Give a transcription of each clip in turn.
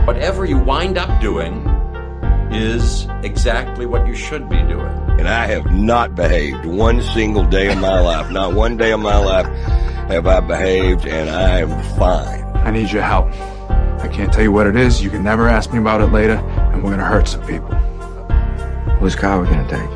Whatever you wind up doing is exactly what you should be doing. And I have not behaved one single day of my life. Not one day of my life have I behaved, and I am fine. I need your help. I can't tell you what it is. You can never ask me about it later, and we're going to hurt some people. Whose car are we going to take?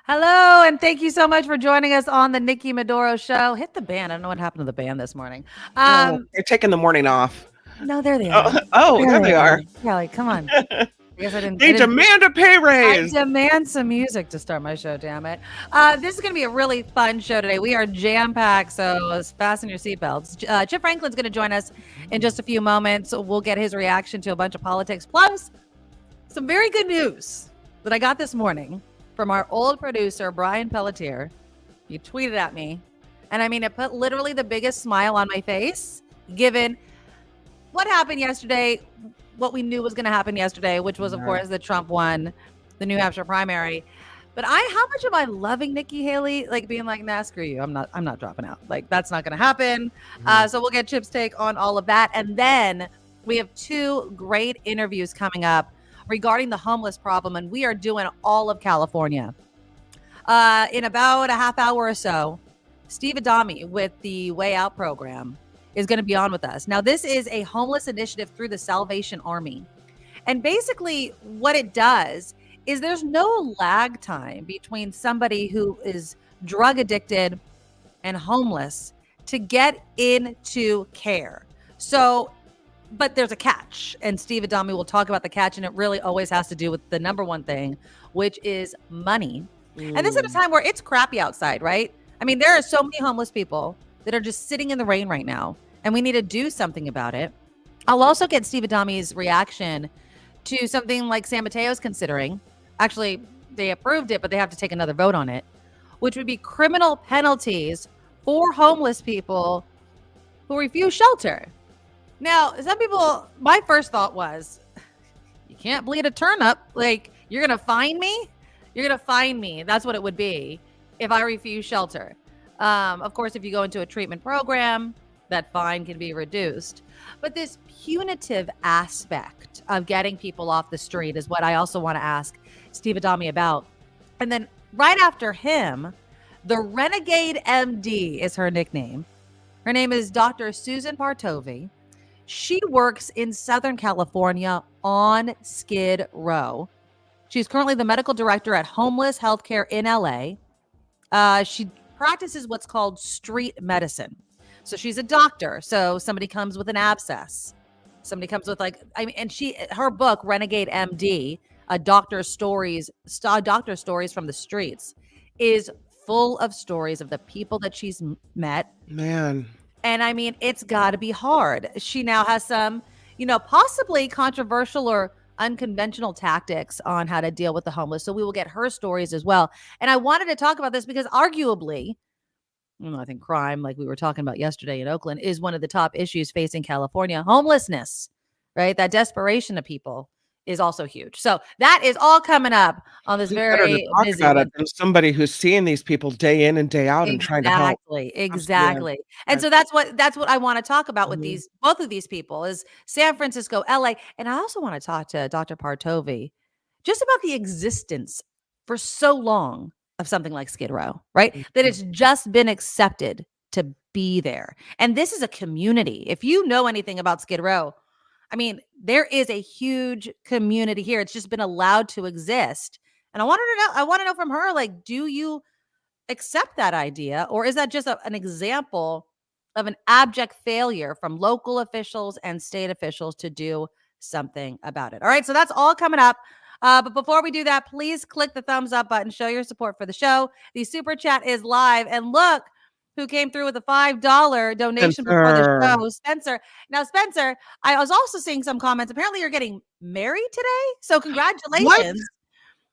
Hello, and thank you so much for joining us on the Nikki Maduro Show. Hit the band. I don't know what happened to the band this morning. They're taking the morning off. No, there they are. There they are. Yeah, like, come on. I guess I didn't. They demand a pay raise. I demand some music to start my show, damn it. This is going to be a really fun show today. We are jam-packed, so fasten your seatbelts. Chip Franklin's going to join us in just a few moments. We'll get his reaction to a bunch of politics, plus some very good news that I got this morning from our old producer, Brian Pelletier. He tweeted at me. And I mean, it put literally the biggest smile on my face, given what happened yesterday, what we knew was going to happen yesterday, which was, of course, that Trump won the New Hampshire primary. But how much am I loving Nikki Haley? Like being like, nah, screw you. I'm not dropping out. Like, that's not going to happen. So we'll get Chip's take on all of that. And then we have two great interviews coming up regarding the homeless problem, and we are doing all of California. In about a half hour or so, Steve Adami with the Way Out program is going to be on with us. Now, this is a homeless initiative through the Salvation Army. And basically what it does is there's no lag time between somebody who is drug addicted and homeless to get into care. So, but there's a catch, and Steve Adami will talk about the catch, and it really always has to do with the number one thing, which is money. And this is at a time where it's crappy outside, right? I mean, there are so many homeless people that are just sitting in the rain right now, and we need to do something about it. I'll also get Steve Adami's reaction to something like San Mateo's considering. Actually, they approved it, but they have to take another vote on it, which would be criminal penalties for homeless people who refuse shelter. Now, some people, my first thought was, you can't bleed a turnip. Like, you're going to fine me? You're going to fine me. That's what it would be if I refuse shelter. Of course, if you go into a treatment program, that fine can be reduced. But this punitive aspect of getting people off the street is what I also want to ask Steve Adami about. And then right after him, the Renegade M.D. is her nickname. Her name is Dr. Susan Partovi. She works in Southern California on Skid Row. She's currently the medical director at Homeless Healthcare in LA. She practices what's called street medicine. So she's a doctor. So somebody comes with an abscess. Somebody comes with her book, Renegade M.D., Doctor Stories from the Streets, is full of stories of the people that she's met. Man. And I mean, it's got to be hard. She now has some, possibly controversial or unconventional tactics on how to deal with the homeless. So we will get her stories as well. And I wanted to talk about this because arguably, I think crime, like we were talking about yesterday in Oakland, is one of the top issues facing California. Homelessness, right? That desperation of people is also huge. So that is all coming up on this very busy about it from somebody who's seeing these people day in and day out and trying to help. Exactly. And so that's what I want to talk about with both of these people is San Francisco, LA. And I also want to talk to Dr. Partovi just about the existence for so long of something like Skid Row, right? That it's just been accepted to be there. And this is a community. If you know anything about Skid Row, I mean, there is a huge community here. It's just been allowed to exist. And I want to know from her, like, do you accept that idea? Or is that just an example of an abject failure from local officials and state officials to do something about it? All right, so that's all coming up. But before we do that, please click the thumbs up button. Show your support for the show. The super chat is live. And look who came through with a $5 donation before the show. Spencer. Now, Spencer, I was also seeing some comments. Apparently, you're getting married today. So congratulations. What?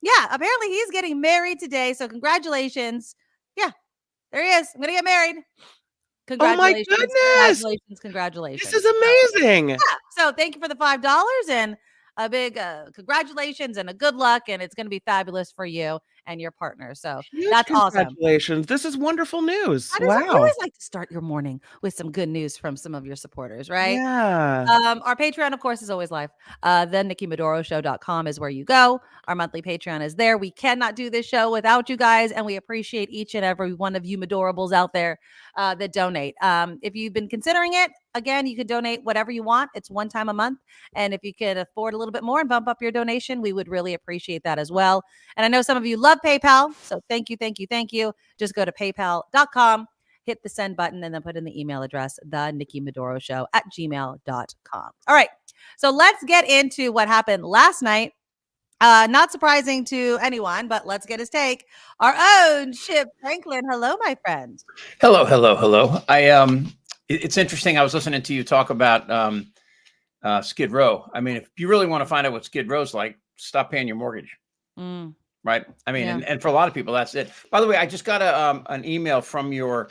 Yeah, apparently he's getting married today. So congratulations. Yeah, there he is. I'm going to get married. Oh my Congratulations. goodness. Congratulations. This is amazing. So thank you for the $5 and a big congratulations and a good luck. And it's going to be fabulous for you and your partner. So Huge that's awesome. congratulations. This is wonderful news. You Wow. always like to start your morning with some good news from some of your supporters, right? Yeah. Our Patreon, of course, is always live. The NikkiMadoroShow.com is where you go. Our monthly Patreon is there. We cannot do this show without you guys, and we appreciate each and every one of you Madorables out there that donate. If you've been considering it, again, you can donate whatever you want. It's one time a month. And if you could afford a little bit more and bump up your donation, we would really appreciate that as well. And I know some of you love PayPal. So thank you, thank you, thank you. Just go to paypal.com, hit the send button, and then put in the email address, thenikkimadoroshow@gmail.com. All right. So let's get into what happened last night. Not surprising to anyone, but let's get his take. Our own Chip Franklin. Hello, my friend. Hello. It's interesting. I was listening to you talk about Skid Row. I mean, if you really want to find out what Skid Row's like, stop paying your mortgage. Right. I mean, Yeah. and for a lot of people, that's it. By the way, I just got an email from your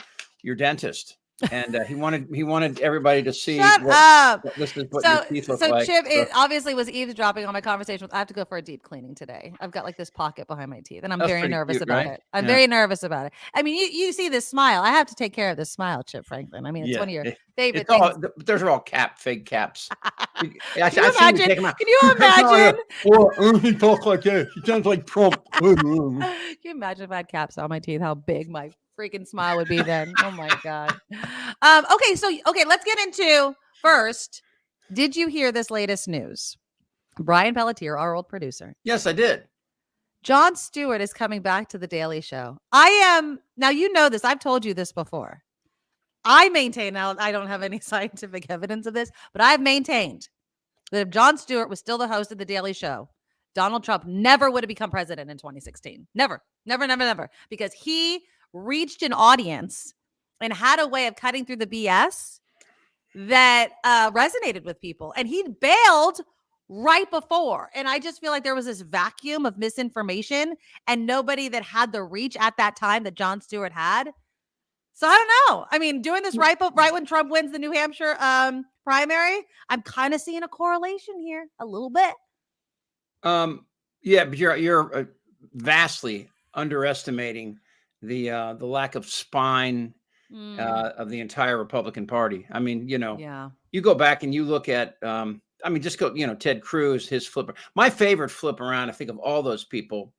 dentist, and he wanted everybody to see. Shut up. This is what your teeth look so like. Chip, it obviously was eavesdropping on my conversation. I have to go for a deep cleaning today. I've got like this pocket behind my teeth, and I'm That's very pretty nervous cute, about right? it. I'm Yeah. very nervous about it. I mean, you see this smile. I have to take care of this smile, Chip Franklin. I mean, it's one of your favorite It's all, things. those are all fake caps. Can you imagine? Take 'em out. Can you imagine? He talks like this. He sounds like Trump. Can you imagine if I had caps on my teeth? How big my freaking smile would be then? Oh my god. Okay, let's get into first. Did you hear this latest news? Brian Pelletier, our old producer. Yes, I did. Jon Stewart is coming back to The Daily Show. Now you know this. I've told you this before. I maintain, now I don't have any scientific evidence of this, but I've maintained that if Jon Stewart was still the host of The Daily Show, Donald Trump never would have become president in 2016. Never. Because he reached an audience and had a way of cutting through the BS that resonated with people. And he bailed right before. And I just feel like there was this vacuum of misinformation and nobody that had the reach at that time that Jon Stewart had. So I don't know. I mean, doing this right when Trump wins the New Hampshire primary, I'm kind of seeing a correlation here a little bit. Yeah, but you're vastly underestimating the lack of spine of the entire Republican Party. I mean, you go back and you look at, just go, Ted Cruz, his flip. My favorite flip around, I think, of all those people.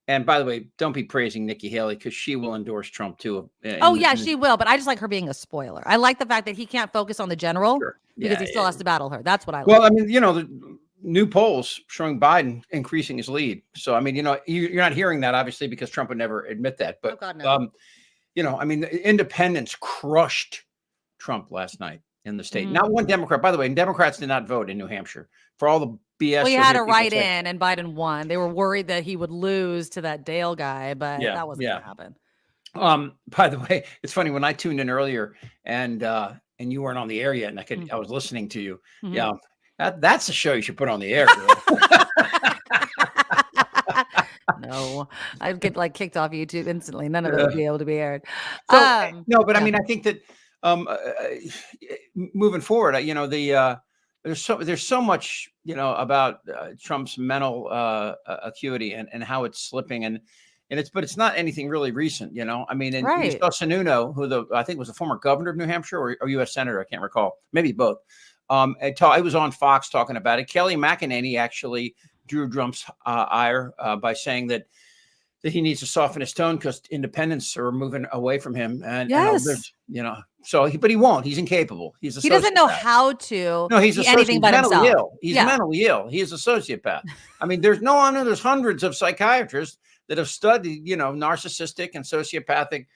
And by the way, don't be praising Nikki Haley because she will endorse Trump too. She will. But I just like her being a spoiler. I like the fact that he can't focus on the general because he still has to battle her. That's what I like. Well, I mean, the new polls showing Biden increasing his lead. So, I mean, you're not hearing that obviously because Trump would never admit that. But, no. The independents crushed Trump last night in the state. Not one Democrat, by the way. Democrats did not vote in New Hampshire for all the BS. Well, he had to write in, and Biden won. They were worried that he would lose to that Dale guy, but that wasn't going to happen. By the way, it's funny when I tuned in earlier, and you weren't on the air yet, and I was listening to you. Mm-hmm. Yeah, that's a show you should put on the air. No, I'd get kicked off YouTube instantly. None of it would be able to be aired. I mean, I think that moving forward, there's so much, about Trump's mental acuity and how it's slipping, but it's not anything really recent, I mean, and you saw Sununu, who I think was the former governor of New Hampshire or U.S. senator, I can't recall, maybe both. I was on Fox talking about it. Kelly McEnany actually drew Trump's ire by saying that he needs to soften his tone because independents are moving away from him. And but he won't. He's incapable. He doesn't know how to. No, he's anything but mentally himself. ill. He's mentally ill. He is a sociopath. I mean, there's hundreds of psychiatrists that have studied, narcissistic and sociopathic,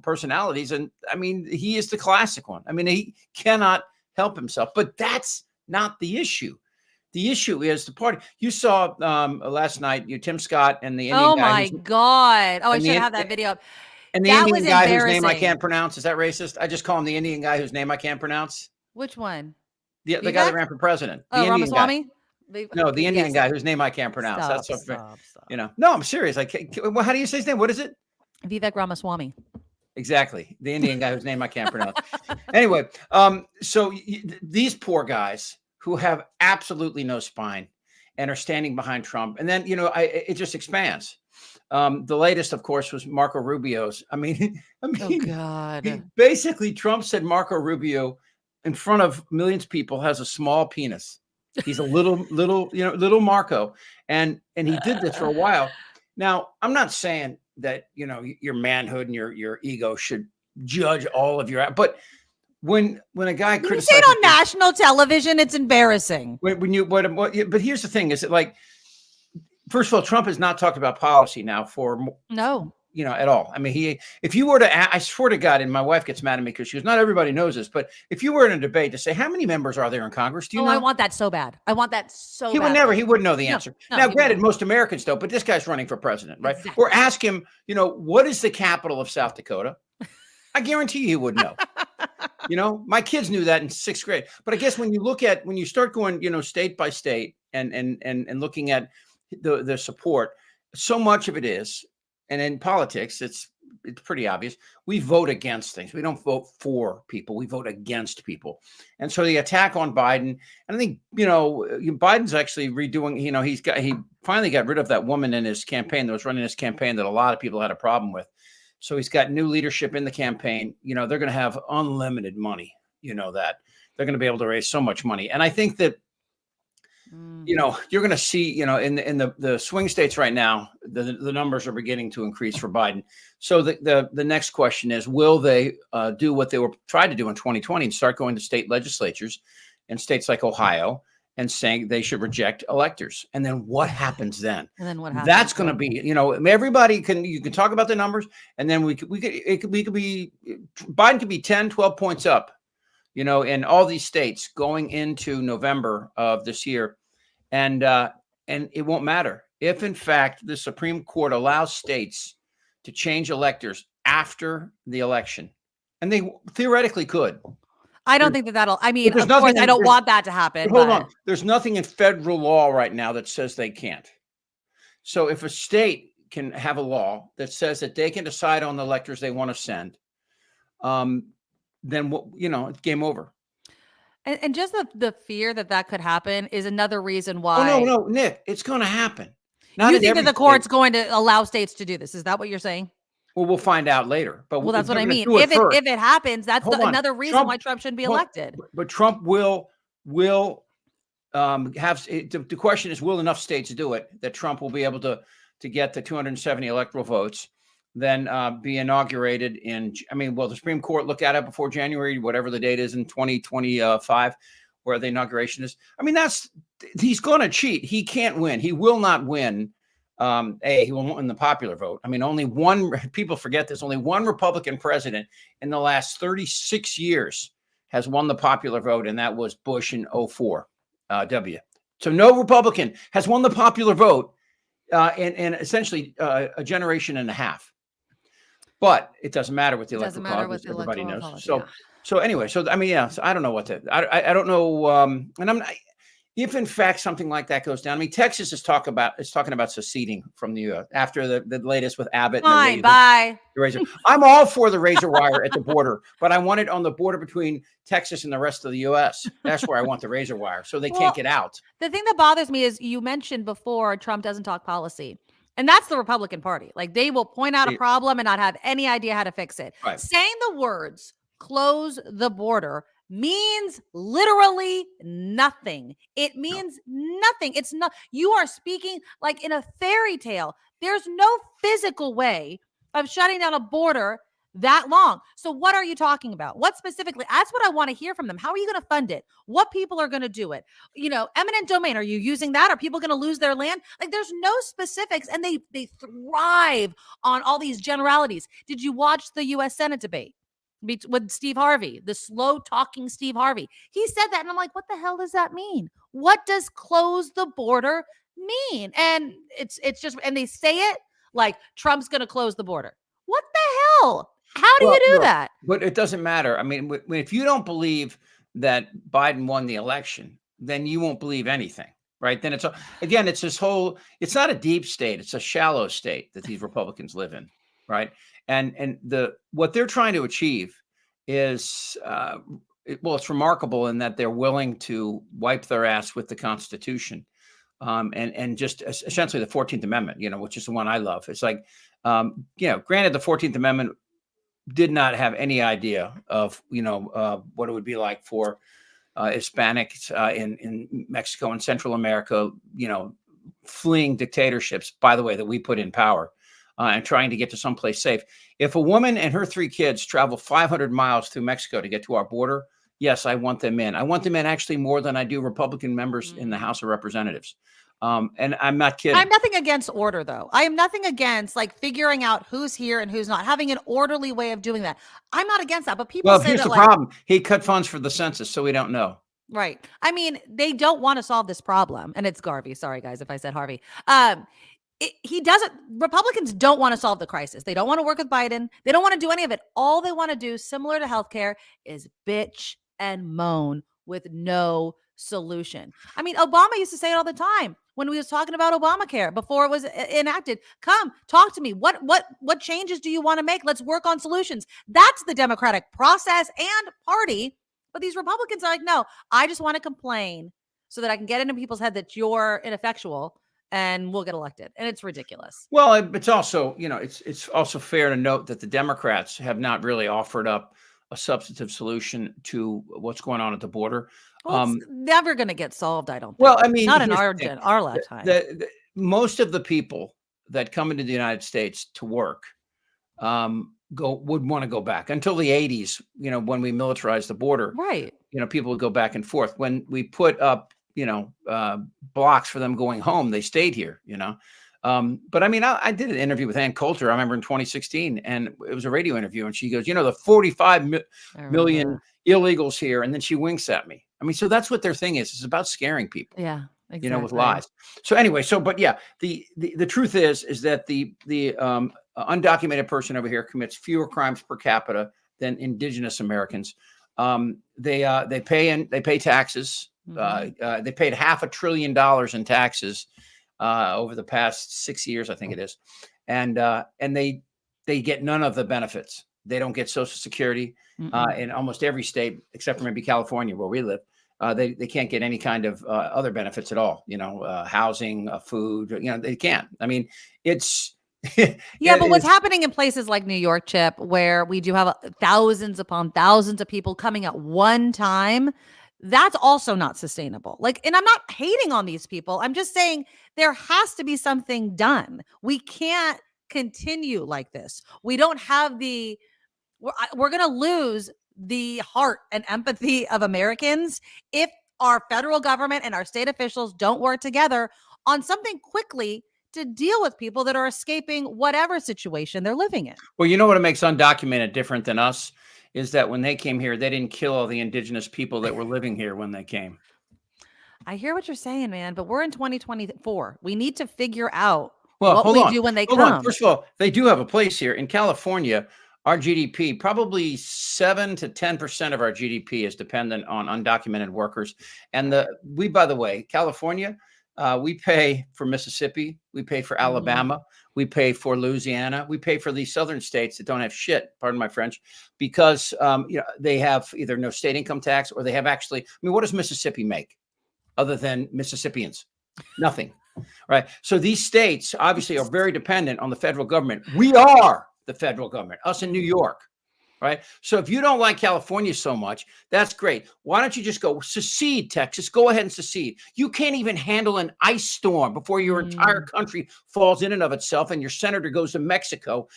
personalities. And I mean, he is the classic one. I mean, he cannot help himself, but that's not the issue. The issue is the party. You saw last night, Tim Scott and the Indian guy. Oh my God. Oh, I should have that video up. And the Indian guy whose name I can't pronounce. Is that racist? I just call him the Indian guy whose name I can't pronounce. Which one? The guy that ran for president. The Indian Ramaswamy? Guy. No, the Indian guy whose name I can't pronounce. Stop. No, I'm serious. How do you say his name? What is it? Vivek Ramaswamy. Exactly. The Indian guy whose name I can't pronounce. Anyway, so these poor guys who have absolutely no spine and are standing behind Trump. And then, it just expands. The latest, of course, was Marco Rubio's. I mean, Oh God. Basically, Trump said Marco Rubio in front of millions of people has a small penis. He's a little Marco. And he did this for a while. Now, I'm not saying that, your manhood and your ego should judge all of your, but when a guy criticizes, you say it on national television, it's embarrassing. But here's the thing: is it like, first of all, Trump has not talked about policy now for at all. I mean, if you were to, I swear to God, and my wife gets mad at me because she goes, not everybody knows this, but if you were in a debate to say, how many members are there in Congress? Do you know? I want that so bad. I want that so he bad. He wouldn't know the answer. Now, granted, most Americans don't, but this guy's running for president, right? Exactly. Or ask him, what is the capital of South Dakota? I guarantee he would know. My kids knew that in 6th grade. But I guess when you start going, state by state and looking at the support, so much of it is, and in politics, it's pretty obvious. We vote against things. We don't vote for people. We vote against people. And so the attack on Biden, and I think, Biden's actually redoing, he finally got rid of that woman in his campaign that was running his campaign that a lot of people had a problem with. So he's got new leadership in the campaign. They're going to have unlimited money. That they're going to be able to raise so much money. And I think that, you're going to see, in the swing states right now, the numbers are beginning to increase for Biden. So the next question is, will they do what they were trying to do in 2020 and start going to state legislatures in states like Ohio and saying they should reject electors? And then what happens then? And then what happens? That's going to be, everybody you can talk about the numbers, and then we could be, Biden could be 10, 12 points up, in all these states going into November of this year. And it won't matter if, in fact, the Supreme Court allows states to change electors after the election, and they theoretically could. I don't think that'll. I mean, of course, I don't want that to happen. Hold on. There's nothing in federal law right now that says they can't. So if a state can have a law that says that they can decide on the electors they want to send, then it's game over. And just the fear that could happen is another reason why. Oh, no, Nick, it's going to happen. You think that the court's going to allow states to do this? Is that what you're saying? Well, we'll find out later. But that's what I mean. If it happens, that's another reason why Trump shouldn't be elected. But Trump will have. The question is, will enough states do it that Trump will be able to get the 270 electoral votes, then be inaugurated in? I mean, will the Supreme Court look at it before January, whatever the date is in 2025, where the inauguration is? I mean, he's going to cheat. He can't win. He will not win. He won't win the popular vote. I mean, people forget this. Only one Republican president in the last 36 years has won the popular vote, and that was Bush in 2004. So no Republican has won the popular vote in essentially a generation and a half. But it doesn't matter with the electoral college, everybody knows. So anyway, so I mean, so I don't know I don't know. And I'm not. If in fact something like that goes down, I mean, Texas is talking about seceding from the U.S. after the latest with Abbott. Fine, bye. The razor. I'm all for the razor wire at the border, but I want it on the border between Texas and the rest of the U.S. That's where I want the razor wire, so they can't get out. The thing that bothers me is you mentioned before Trump doesn't talk policy, and that's the Republican Party. Like, they will point out a problem and not have any idea how to fix it. Right. Saying the words "close the border" means literally nothing. It means nothing. It's not, you are speaking like in a fairy tale. There's no physical way of shutting down a border that long. So what are you talking about? What specifically? That's what I want to hear from them. How are you going to fund it? What people are going to do it? Eminent domain. Are you using that? Are people going to lose their land? Like, there's no specifics, and they thrive on all these generalities. Did you watch the U.S. Senate debate with Steve Harvey, the slow talking Steve Harvey? He said that, and I'm like, what the hell does that mean? What does close the border mean? And it's just, and they say it like Trump's going to close the border. What the hell? How do you do that? But it doesn't matter. I mean, if you don't believe that Biden won the election, then you won't believe anything, right? Then it's this whole, it's not a deep state. It's a shallow state that these Republicans live in, right? And what they're trying to achieve is, it's remarkable in that they're willing to wipe their ass with the Constitution, and just essentially the 14th Amendment, which is the one I love. It's like, granted, the 14th Amendment did not have any idea of, what it would be like for Hispanics in Mexico and Central America, fleeing dictatorships, by the way, that we put in power, and trying to get to someplace safe. If a woman and her 3 kids travel 500 miles through Mexico to get to our border, yes, I want them in. I want them in actually more than I do Republican members in the House of Representatives. And I'm not kidding. I'm nothing against order, though. I am nothing against figuring out who's here and who's not, having an orderly way of doing that. I'm not against that. But people say here's that, the problem. He cut funds for the census, so we don't know. Right. I mean, they don't want to solve this problem. And it's Garvey. Sorry, guys, if I said Harvey. He doesn't. Republicans don't want to solve the crisis. They don't want to work with Biden. They don't want to do any of it. All they want to do, similar to healthcare, is bitch and moan with no solution. I mean, Obama used to say it all the time when we was talking about Obamacare before it was enacted. Come talk to me. What changes do you want to make? Let's work on solutions. That's the Democratic process and party. But these Republicans are like, no, I just want to complain so that I can get into people's head that you're ineffectual and we'll get elected. And it's ridiculous. Well, it's also, it's also fair to note that the Democrats have not really offered up a substantive solution to what's going on at the border. Well, it's never going to get solved, I don't think. Well, I mean, not in our lifetime. Most of the people that come into the United States to work would want to go back until the 80s, when we militarized the border. Right. People would go back and forth. When we put up, blocks for them going home, they stayed here, But I mean, I did an interview with Ann Coulter, I remember in 2016, and it was a radio interview. And she goes, the 45 million illegals here. And then she winks at me. I mean, so that's what their thing is. It's about scaring people. Yeah. Exactly. With lies. So anyway, but yeah, the truth is that the undocumented person over here commits fewer crimes per capita than indigenous Americans. They pay taxes. Mm-hmm. They paid $500 billion in taxes over the past 6 years, I think it is, and they get none of the benefits. They don't get Social Security in almost every state except for maybe California, where we live. They can't get any kind of other benefits at all. Housing, food. They can't. I mean, it's. Yeah, but what's happening in places like New York, Chip, where we do have thousands upon thousands of people coming at one time, that's also not sustainable. And I'm not hating on these people. I'm just saying there has to be something done. We can't continue like this. We don't have we're going to lose the heart and empathy of Americans if our federal government and our state officials don't work together on something quickly to deal with people that are escaping whatever situation they're living in. Well, you know what makes undocumented different than us is that when they came here, they didn't kill all the indigenous people that were living here when they came. I hear what you're saying, man, but we're in 2024. We need to figure out what we do when they come. First of all, they do have a place here in California. Our GDP, probably 7 to 10% of our GDP is dependent on undocumented workers. And by the way, California, we pay for Mississippi, we pay for Alabama, we pay for Louisiana, we pay for these southern states that don't have shit, pardon my French, because they have either no state income tax or they have what does Mississippi make other than Mississippians? Nothing, right? So these states obviously are very dependent on the federal government. We are the federal government, us in New York, right? So if you don't like California so much, that's great. Why don't you just go secede, Texas? Go ahead and secede. You can't even handle an ice storm before your entire country falls in and of itself and your senator goes to Mexico.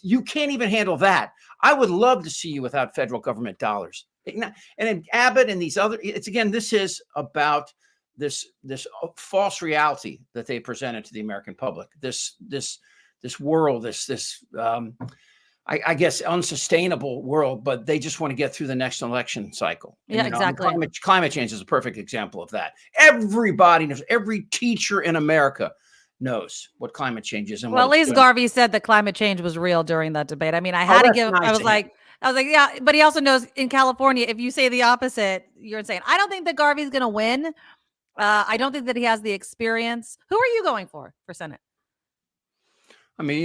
You can't even handle that. I would love to see you without federal government dollars. And then Abbott and these other, this is about this false reality that they presented to the American public. This world, I guess, unsustainable world, but they just want to get through the next election cycle. Yeah, exactly. Climate change is a perfect example of that. Everybody knows, every teacher in America knows what climate change is. And at least Garvey said that climate change was real during that debate. I mean, I was like, yeah, but he also knows in California, if you say the opposite, you're insane. I don't think that Garvey's going to win. I don't think that he has the experience. Who are you going for Senate? I mean,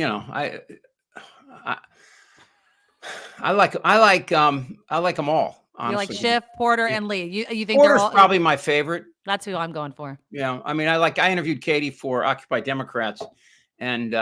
I like them all. You like Honestly, Schiff, Porter, and Lee. You think Porter's they're all probably my favorite. That's who I'm going for. Yeah, I mean, I interviewed Katie for Occupy Democrats, and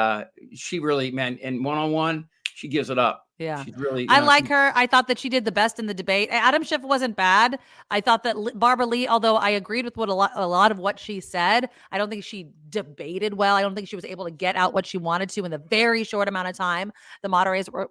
she really, man, in one-on-one, she gives it up. Yeah, she's really. I like her. I thought that she did the best in the debate. Adam Schiff wasn't bad. I thought that Barbara Lee, although I agreed with what a lot of what she said, I don't think she debated well. I don't think she was able to get out what she wanted to in the very short amount of time the moderators were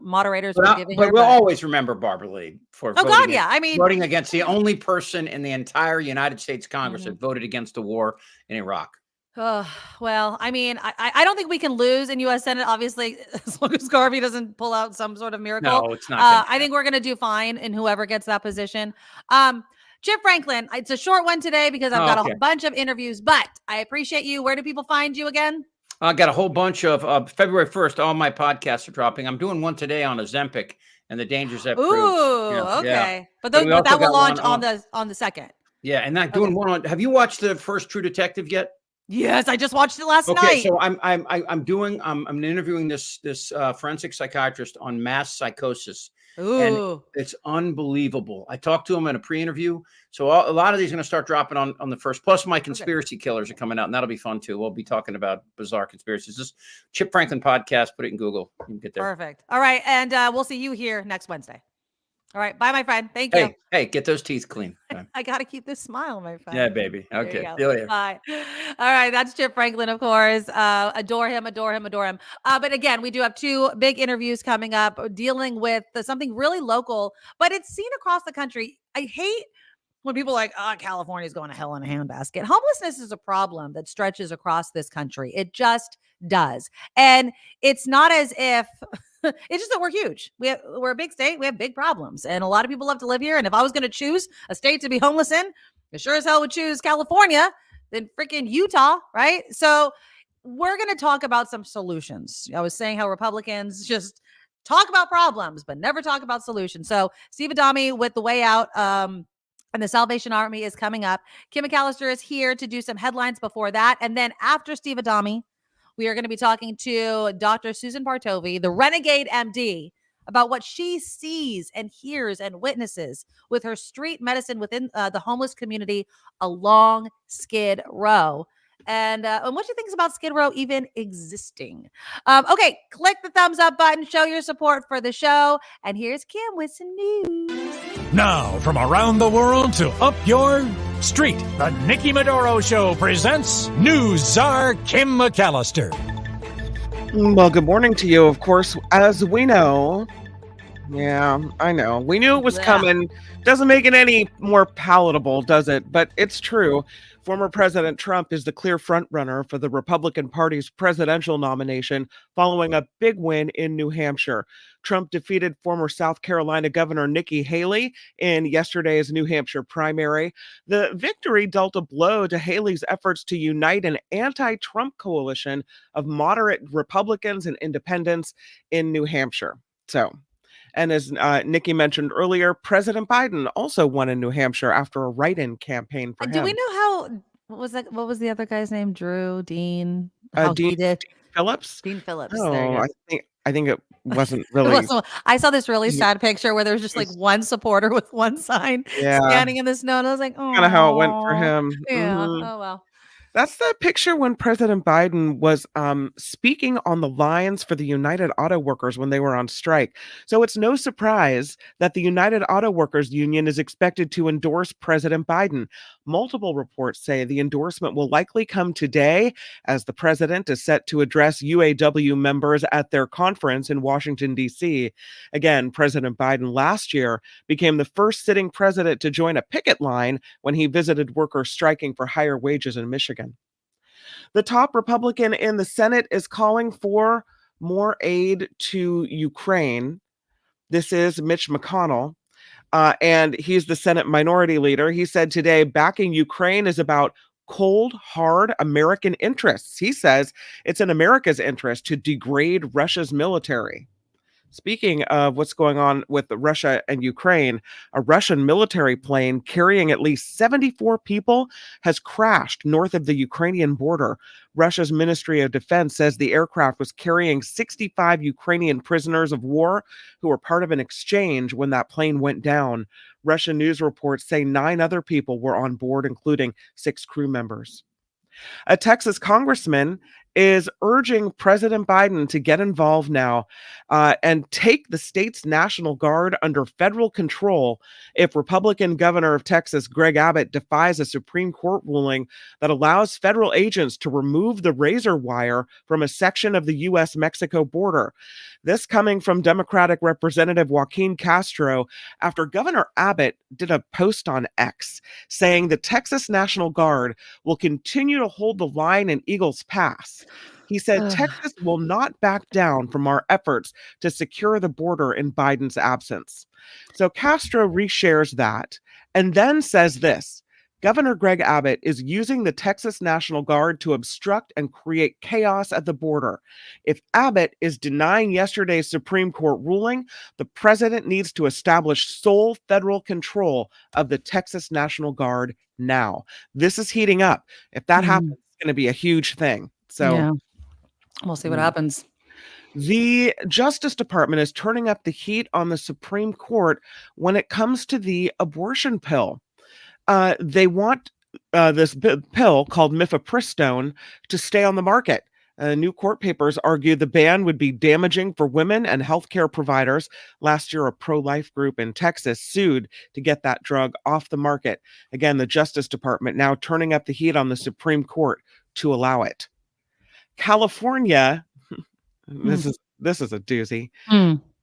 giving her. But we'll always remember Barbara Lee for voting against the only person in the entire United States Congress that voted against the war in Iraq. Well, I mean, I don't think we can lose in U.S. Senate, obviously, as long as Garvey doesn't pull out some sort of miracle. No, it's not. I think we're going to do fine in whoever gets that position. Chip Franklin, it's a short one today because I've got a bunch of interviews, but I appreciate you. Where do people find you again? I got a whole bunch of February 1st. All my podcasts are dropping. I'm doing one today on Ozempic and the dangers that proves. Okay. Yeah. But that will launch on the 2nd. Yeah, and not doing one on. Have you watched the first True Detective yet? Yes, I just watched it last night. Okay, so I'm interviewing this forensic psychiatrist on mass psychosis. Ooh. And it's unbelievable. I talked to him in a pre-interview. So a lot of these are going to start dropping on the first. Plus my conspiracy killers are coming out, and that'll be fun too. We'll be talking about bizarre conspiracies. This Chip Franklin podcast, put it in Google. You can get there. Perfect. All right. And we'll see you here next Wednesday. All right. Bye, my friend. Thank you. Hey, get those teeth clean. I got to keep this smile, my friend. Yeah, baby. Okay. See you later. Bye. All right. That's Chip Franklin, of course. Adore him. But again, we do have 2 big interviews coming up dealing with something really local, but it's seen across the country. I hate when people are like, California's going to hell in a handbasket. Homelessness is a problem that stretches across this country. It just does. And it's not as if... It's just that we're huge. We're a big state. We have big problems. And a lot of people love to live here. And if I was going to choose a state to be homeless in, I sure as hell would choose California than freaking Utah, right? So we're going to talk about some solutions. I was saying how Republicans just talk about problems, but never talk about solutions. So Steve Adami with The Way Out and the Salvation Army is coming up. Kim McAllister is here to do some headlines before that. And then after Steve Adami, we are going to be talking to Dr. Susan Partovi, the Renegade M.D., about what she sees and hears and witnesses with her street medicine within the homeless community along Skid Row. And what she thinks about Skid Row even existing. Okay, click the thumbs up button, show your support for the show. And here's Kim with some news. Now, from around the world to up your street, the Nikki Maduro Show presents News Czar Kim McAllister. Well, good morning to you. Of course, as we know, I know. We knew it was coming. Doesn't make it any more palatable, does it? But it's true. Former President Trump is the clear frontrunner for the Republican Party's presidential nomination following a big win in New Hampshire. Trump defeated former South Carolina Governor Nikki Haley in yesterday's New Hampshire primary. The victory dealt a blow to Haley's efforts to unite an anti-Trump coalition of moderate Republicans and independents in New Hampshire. And as Nikki mentioned earlier, President Biden also won in New Hampshire after a write-in campaign for him. Do we know how? What was the other guy's name? Dean Phillips. Dean Phillips. Oh, I think it wasn't really. I saw this really sad picture where there was just like one supporter with one sign standing in the snow, and I was like, oh, kind of how it went for him. Yeah. Mm-hmm. Oh well. That's the picture when President Biden was speaking on the lines for the United Auto Workers when they were on strike. So it's no surprise that the United Auto Workers Union is expected to endorse President Biden. Multiple reports say the endorsement will likely come today as the president is set to address UAW members at their conference in Washington, D.C. Again, President Biden last year became the first sitting president to join a picket line when he visited workers striking for higher wages in Michigan. The top Republican in the Senate is calling for more aid to Ukraine. This is Mitch McConnell, and he's the Senate minority leader. He said today, backing Ukraine is about cold, hard American interests. He says it's in America's interest to degrade Russia's military. Speaking of what's going on with Russia and Ukraine, a Russian military plane carrying at least 74 people has crashed north of the Ukrainian border. Russia's Ministry of Defense says the aircraft was carrying 65 Ukrainian prisoners of war who were part of an exchange when that plane went down. Russian news reports say 9 other people were on board, including 6 crew members. A Texas congressman is urging President Biden to get involved now and take the state's National Guard under federal control if Republican governor of Texas, Greg Abbott, defies a Supreme Court ruling that allows federal agents to remove the razor wire from a section of the U.S.-Mexico border. This coming from Democratic Representative Joaquin Castro after Governor Abbott did a post on X saying the Texas National Guard will continue to hold the line in Eagles Pass. He said Texas will not back down from our efforts to secure the border in Biden's absence. So Castro reshares that and then says this: Governor Greg Abbott is using the Texas National Guard to obstruct and create chaos at the border. If Abbott is denying yesterday's Supreme Court ruling, the president needs to establish sole federal control of the Texas National Guard now. This is heating up. If that happens, it's going to be a huge thing. So yeah. We'll see what happens. The Justice Department is turning up the heat on the Supreme Court when it comes to the abortion pill. They want this pill called mifepristone to stay on the market. New court papers argue the ban would be damaging for women and healthcare providers. Last year, a pro-life group in Texas sued to get that drug off the market. Again, the Justice Department now turning up the heat on the Supreme Court to allow it. California, this is a doozy.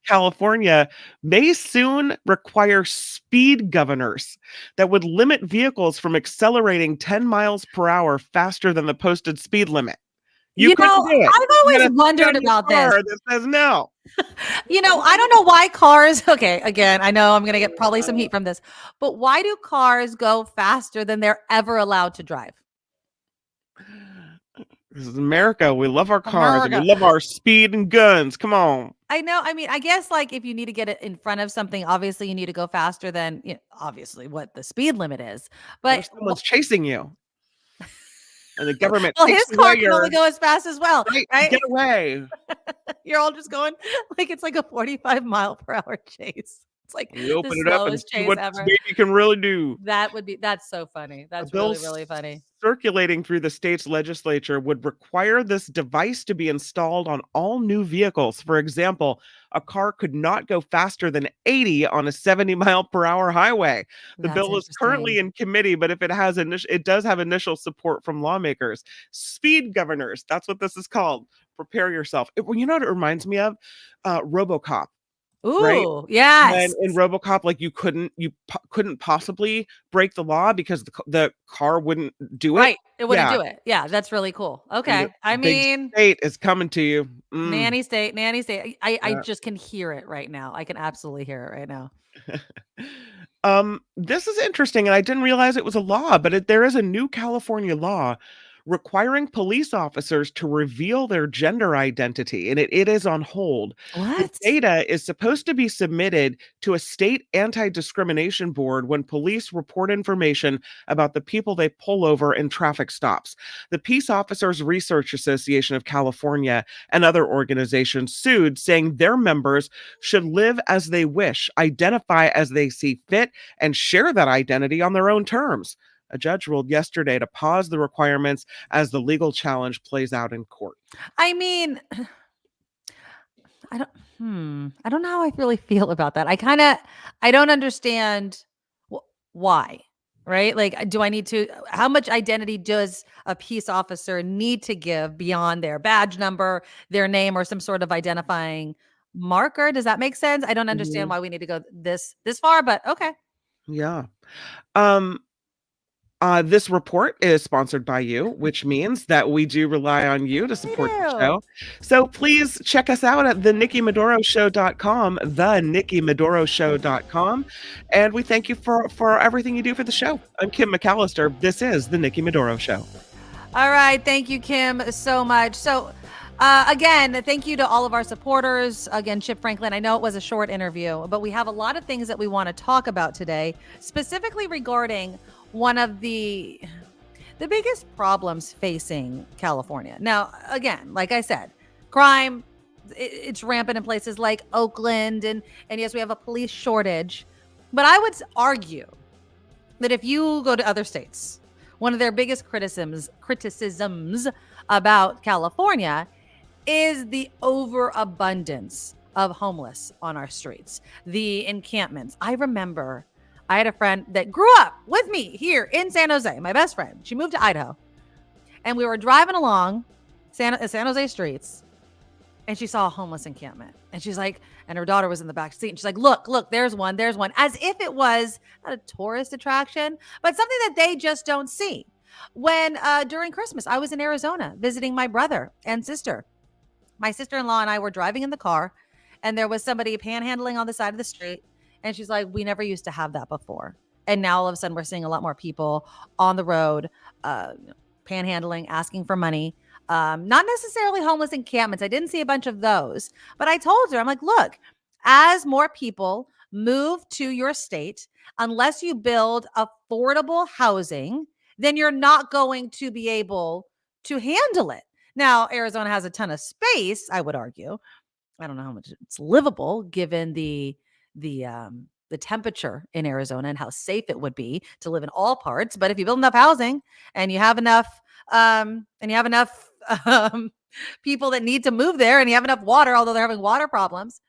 California may soon require speed governors that would limit vehicles from accelerating 10 miles per hour faster than the posted speed limit. You know, I've always wondered about this. That says no. You know, I don't know why cars, okay, again, I know I'm going to get probably some heat from this, but why do cars go faster than they're ever allowed to drive? This is America. We love our cars. And we love our speed and guns. Come on. I know. I mean, I guess like if you need to get it in front of something, obviously you need to go faster than, you know, obviously what the speed limit is. But someone's chasing you. And the government well, his car can only go as fast as well, right? Get away. You're all just going like it's like a 45-mile-per-hour chase. It's like you open the it up and slowest see chase what ever. speed you can really do. That's so funny. That's really, really funny. Circulating through the state's legislature would require this device to be installed on all new vehicles. For example, a car could not go faster than 80 on a 70-mile-per-hour highway. The bill is currently in committee, but if it does have initial support from lawmakers. Speed governors, that's what this is called. Prepare yourself. You know what it reminds me of? RoboCop. Ooh, right? yes. And in RoboCop, like you couldn't possibly break the law because the car wouldn't do it. Right, it wouldn't do it. Yeah, that's really cool. Okay, I mean, state is coming to you. Nanny state. I just can hear it right now. I can absolutely hear it right now. This is interesting, and I didn't realize it was a law, but there is a new California law requiring police officers to reveal their gender identity, and it is on hold. What? The data is supposed to be submitted to a state anti-discrimination board when police report information about the people they pull over in traffic stops. The Peace Officers Research Association of California and other organizations sued, saying their members should live as they wish, identify as they see fit, and share that identity on their own terms. A judge ruled yesterday to pause the requirements as the legal challenge plays out in court. I mean, I don't know how I really feel about that. I don't understand why, right? Like, do I need to, how much identity does a peace officer need to give beyond their badge number, their name, or some sort of identifying marker? Does that make sense? I don't understand why we need to go this far, but okay. Yeah. This report is sponsored by you, which means that we do rely on you to support the show. So please check us out at thenikkimadoroshow.com, thenikkimadoroshow.com. And we thank you for everything you do for the show. I'm Kim McAllister. This is The Nikki Maduro Show. All right. Thank you, Kim, so much. So Again, thank you to all of our supporters. Again, Chip Franklin, I know it was a short interview, but we have a lot of things that we want to talk about today, specifically regarding one of the biggest problems facing California. Now, again, like I said, crime, it's rampant in places like Oakland, and yes, we have a police shortage. But I would argue that if you go to other states, one of their biggest criticisms about California is the overabundance of homeless on our streets, the encampments. I remember I had a friend that grew up with me here in San Jose, my best friend. She moved to Idaho, and we were driving along San Jose streets, and she saw a homeless encampment. And she's like, and her daughter was in the back seat. And she's like, look, there's one, as if it was not a tourist attraction, but something that they just don't see. When during Christmas, I was in Arizona visiting my brother and sister. My sister-in-law and I were driving in the car, and there was somebody panhandling on the side of the street. And she's like, we never used to have that before. And now all of a sudden we're seeing a lot more people on the road, panhandling, asking for money. Not necessarily homeless encampments. I didn't see a bunch of those, but I told her, I'm like, look, as more people move to your state, unless you build affordable housing, then you're not going to be able to handle it. Now, Arizona has a ton of space, I would argue. I don't know how much it's livable given the temperature in Arizona and how safe it would be to live in all parts. But if you build enough housing and you have enough people that need to move there, and you have enough water, although they're having water problems.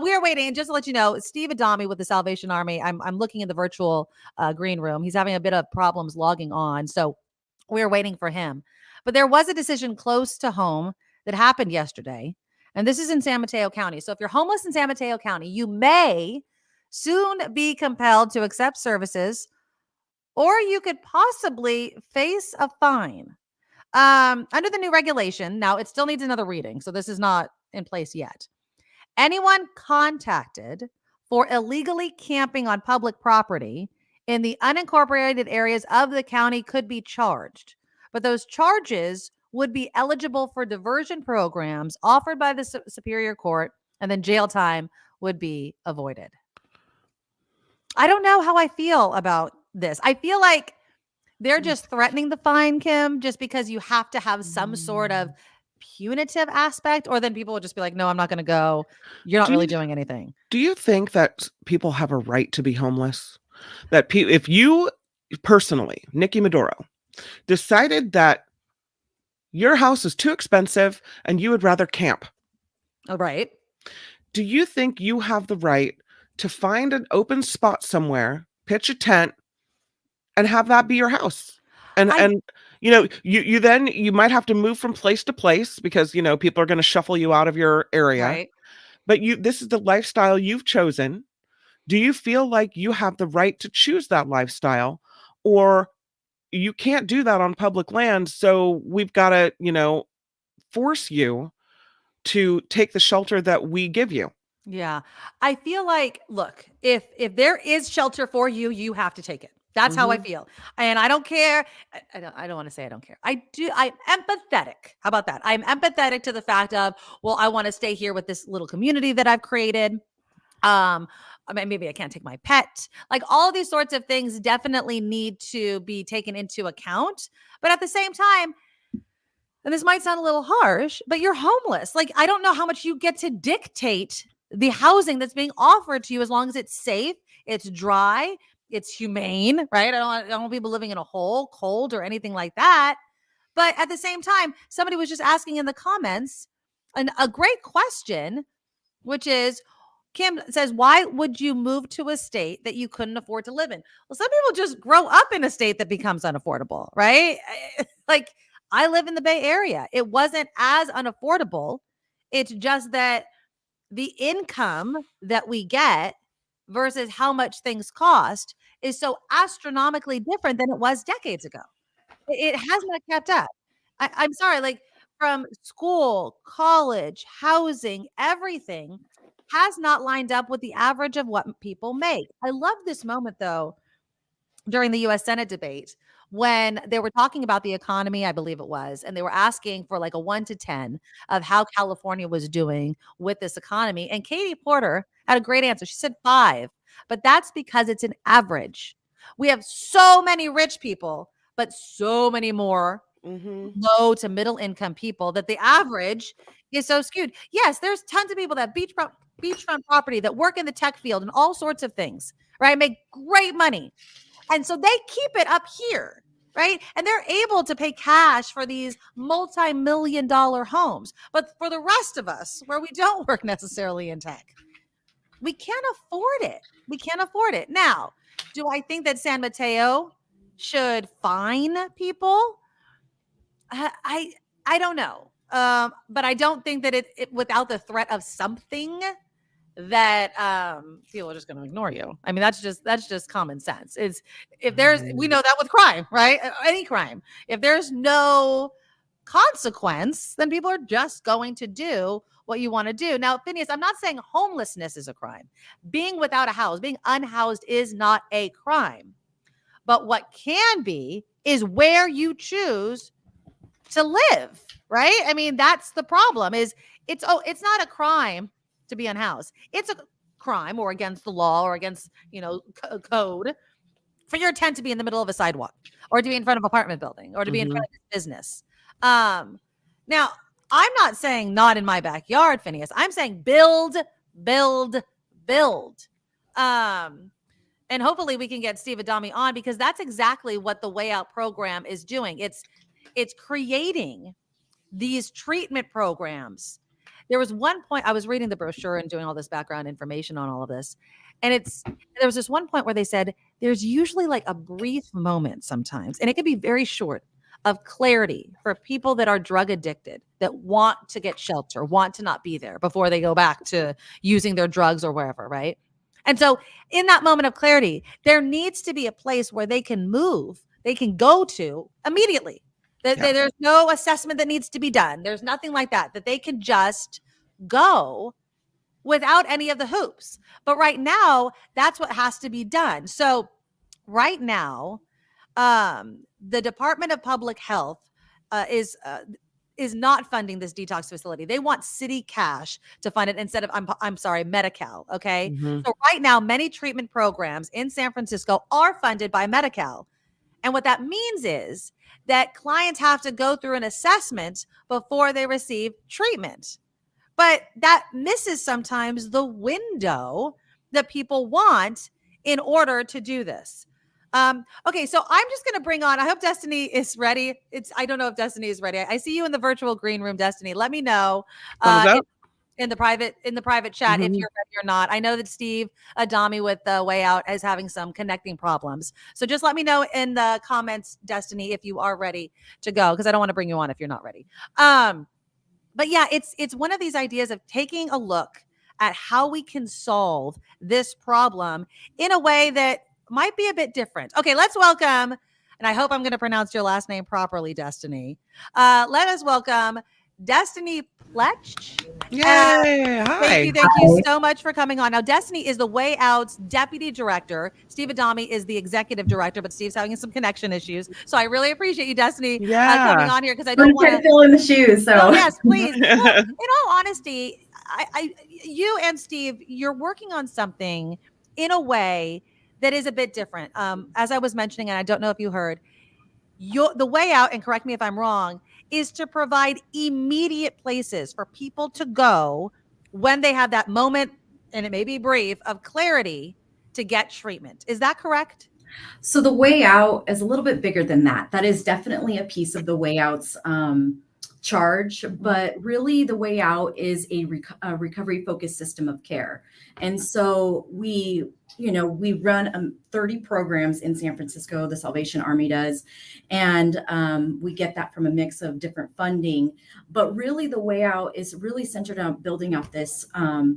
We are waiting. And just to let you know, Steve Adami with the Salvation Army, I'm looking in the virtual green room. He's having a bit of problems logging on. So we're waiting for him. But there was a decision close to home that happened yesterday. And this is in San Mateo County. So if you're homeless in San Mateo County, you may soon be compelled to accept services, or you could possibly face a fine. Under the new regulation, now it still needs another reading, so this is not in place yet. Anyone contacted for illegally camping on public property in the unincorporated areas of the county could be charged, but those charges would be eligible for diversion programs offered by the Superior Court, and then jail time would be avoided. I don't know how I feel about this. I feel like they're just threatening the fine, Kim, just because you have to have some sort of punitive aspect, or then people will just be like, no, I'm not going to go. You're not really doing anything. Do you think that people have a right to be homeless? That if you personally, Nikki Maduro, decided that your house is too expensive and you would rather camp. Oh, right. Do you think you have the right to find an open spot somewhere, pitch a tent, and have that be your house? And you know, you then you might have to move from place to place because, you know, people are going to shuffle you out of your area. Right. But this is the lifestyle you've chosen. Do you feel like you have the right to choose that lifestyle, or you can't do that on public land? So we've got to, you know, force you to take the shelter that we give you. Yeah. I feel like, look, if there is shelter for you, you have to take it. That's how I feel. And I don't care. I don't want to say I don't care. I'm empathetic. How about that? I'm empathetic to the fact of, well, I want to stay here with this little community that I've created. I mean, maybe I can't take my pet. Like, all these sorts of things definitely need to be taken into account. But at the same time, and this might sound a little harsh, but you're homeless. Like, I don't know how much you get to dictate the housing that's being offered to you, as long as it's safe, it's dry, it's humane, right? I don't want people living in a hole, cold, or anything like that. But at the same time, somebody was just asking in the comments a great question, which is, Kim says, why would you move to a state that you couldn't afford to live in? Well, some people just grow up in a state that becomes unaffordable, right? Like, I live in the Bay Area. It wasn't as unaffordable. It's just that the income that we get versus how much things cost is so astronomically different than it was decades ago. It has not kept up. I'm sorry, like, from school, college, housing, everything has not lined up with the average of what people make. I love this moment, though, during the U.S. Senate debate when they were talking about the economy, I believe it was, and they were asking for like a 1 to 10 of how California was doing with this economy. And Katie Porter had a great answer. She said 5, but that's because it's an average. We have so many rich people, but so many more low to middle income people that the average is so skewed. Yes, there's tons of people that beachfront property that work in the tech field and all sorts of things, right? Make great money. And so they keep it up here, right? And they're able to pay cash for these multi-million-dollar homes. But for the rest of us, where we don't work necessarily in tech, we can't afford it. We can't afford it. Now, do I think that San Mateo should fine people? I don't know. But I don't think that it without the threat of something that people are just going to ignore you. I mean, that's just common sense. It's if there's, we know that with crime, right? Any crime, if there's no consequence, then people are just going to do what you want to do. Now, Phineas, I'm not saying homelessness is a crime. Being without a house, being unhoused is not a crime. But what can be is where you choose to live, right? I mean, that's the problem. It's not a crime to be unhoused. It's a crime or against the law or against, code for your tent to be in the middle of a sidewalk or to be in front of an apartment building or to be in front of a business. Now, I'm not saying not in my backyard, Phineas. I'm saying build. And hopefully we can get Steve Adami on, because that's exactly what the Way Out program is doing. It's creating these treatment programs. There was one point, I was reading the brochure and doing all this background information on all of this. And there was this one point where they said there's usually like a brief moment sometimes, and it could be very short, of clarity for people that are drug addicted, that want to get shelter, want to not be there before they go back to using their drugs or wherever, right? And so in that moment of clarity, there needs to be a place where they can move, they can go to immediately. There's no assessment that needs to be done. There's nothing like that they can just go without any of the hoops. But right now, that's what has to be done. So right now, the Department of Public Health is not funding this detox facility. They want city cash to fund it instead of, Medi-Cal. Okay. So right now, many treatment programs in San Francisco are funded by Medi-Cal. And what that means is that clients have to go through an assessment before they receive treatment. But that misses sometimes the window that people want in order to do this. Okay, so I'm just going to bring on, I hope Destiny is ready. I don't know if Destiny is ready. I see you in the virtual green room, Destiny. Let me know in the private chat if you're ready or not. I know that Steve Adami with the Way Out is having some connecting problems. So just let me know in the comments, Destiny, if you are ready to go, because I don't want to bring you on if you're not ready. But yeah, it's one of these ideas of taking a look at how we can solve this problem in a way that might be a bit different. Okay, let's welcome, and I hope I'm going to pronounce your last name properly, Destiny. Let us welcome Destiny Pletch. Yay! Hi. Thank you so much for coming on. Now, Destiny is the Way Out's deputy director. Steve Adami is the executive director, but Steve's having some connection issues. So I really appreciate you, Destiny, coming on here, because I don't want to fill in the shoes. So yes, please. Well, in all honesty, you and Steve, you're working on something in a way that is a bit different. As I was mentioning, and I don't know if you heard, the Way Out, and correct me if I'm wrong, is to provide immediate places for people to go when they have that moment, and it may be brief, of clarity to get treatment. Is that correct? So the Way Out is a little bit bigger than that. That is definitely a piece of the Way Out's charge, but really the Way Out is a recovery focused system of care. And so we run 30 programs in San Francisco, the Salvation Army does, and we get that from a mix of different funding. But really the Way Out is really centered on building out this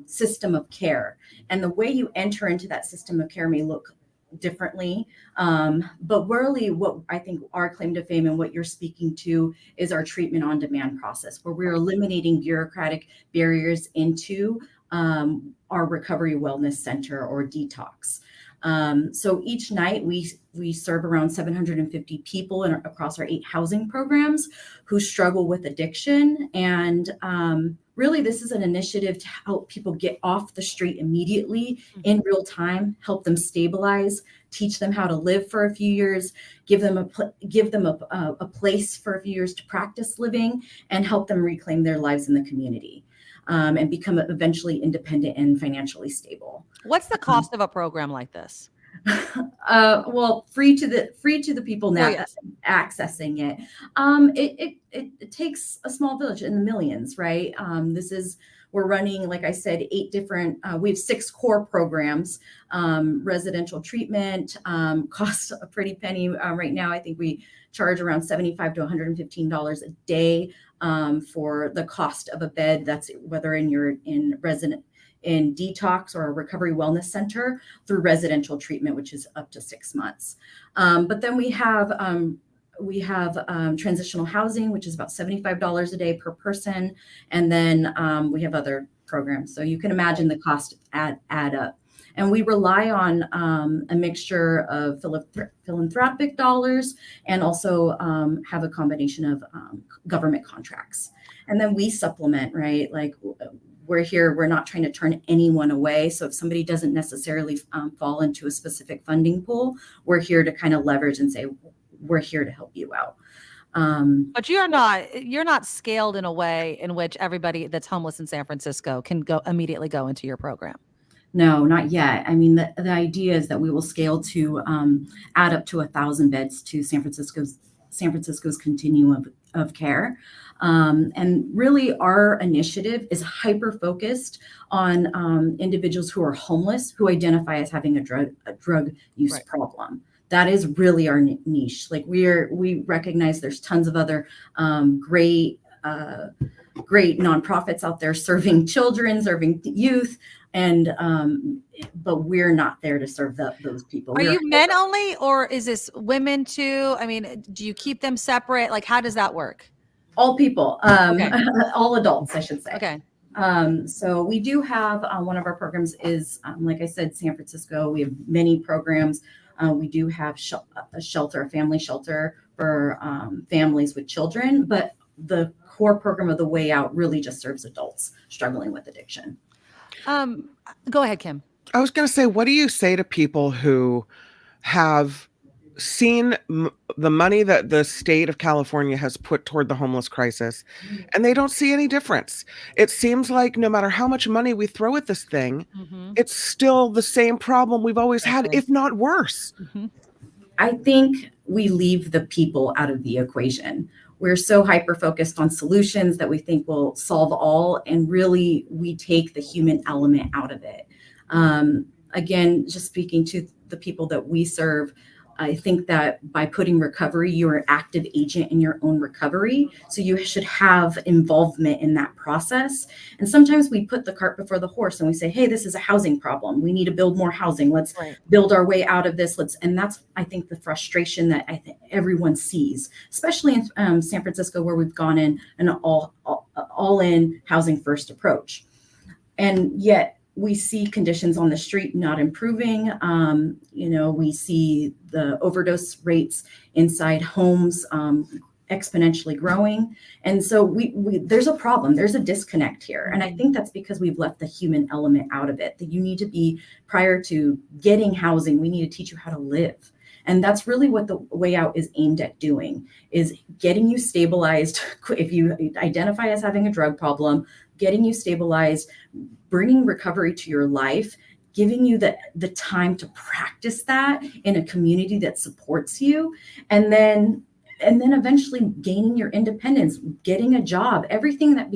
system of care. And the way you enter into that system of care may look differently. But really what I think our claim to fame and what you're speaking to is our treatment on demand process, where we're eliminating bureaucratic barriers into our recovery wellness center or detox. So each night we serve around 750 people across our 8 housing programs who struggle with addiction. And really, this is an initiative to help people get off the street immediately in real time, help them stabilize, teach them how to live for a few years, give them a place for a few years to practice living, and help them reclaim their lives in the community, and become eventually independent and financially stable. What's the cost of a program like this? Well, free to the people now accessing it. It takes a small village in the millions, right? We're running, like I said, 8 different, we have 6 core programs. Residential treatment costs a pretty penny right now. I think we charge around $75 to $115 a day for the cost of a bed. That's whether in detox or a recovery wellness center through residential treatment, which is up to 6 months. But then we have transitional housing, which is about $75 a day per person. And then we have other programs. So you can imagine the cost add up. And we rely on a mixture of philanthropic dollars and also have a combination of government contracts. And then we supplement, right? Like, we're here, we're not trying to turn anyone away. So if somebody doesn't necessarily fall into a specific funding pool, we're here to kind of leverage and say, we're here to help you out. But you're not scaled in a way in which everybody that's homeless in San Francisco can immediately go into your program. No, not yet. I mean, the idea is that we will scale to add up to 1,000 beds to San Francisco's continuum of care. And really our initiative is hyper focused on individuals who are homeless, who identify as having a drug use problem. That is really our niche. Like, we recognize there's tons of other great nonprofits out there serving children, serving youth, and but we're not there to serve those people. Are you men only, or is this women too? I mean, do you keep them separate? Like, how does that work? All people, all adults, I should say. Okay. So we do have one of our programs is, like I said, San Francisco. We have many programs. We do have a family shelter for families with children, but the core program of the Way Out really just serves adults struggling with addiction. Go ahead, Kim. I was going to say, what do you say to people who have seen the money that the state of California has put toward the homeless crisis, and they don't see any difference? It seems like no matter how much money we throw at this thing, it's still the same problem we've always had, if not worse. I think we leave the people out of the equation. We're so hyper-focused on solutions that we think will solve all, and really we take the human element out of it. Again, just speaking to the people that we serve, I think that by putting recovery, you're an active agent in your own recovery. So you should have involvement in that process. And sometimes we put the cart before the horse and we say, hey, this is a housing problem. We need to build more housing. Let's build our way out of this. And that's, I think, the frustration that I think everyone sees, especially in San Francisco, where we've gone in an all in housing first approach. And yet, we see conditions on the street not improving. We see the overdose rates inside homes exponentially growing. And so there's a problem, there's a disconnect here. And I think that's because we've left the human element out of it, that you need to be, prior to getting housing, we need to teach you how to live. And that's really what the Way Out is aimed at doing, is getting you stabilized. If you identify as having a drug problem, getting you stabilized, bringing recovery to your life, giving you the time to practice that in a community that supports you, and then eventually gaining your independence, getting a job, everything that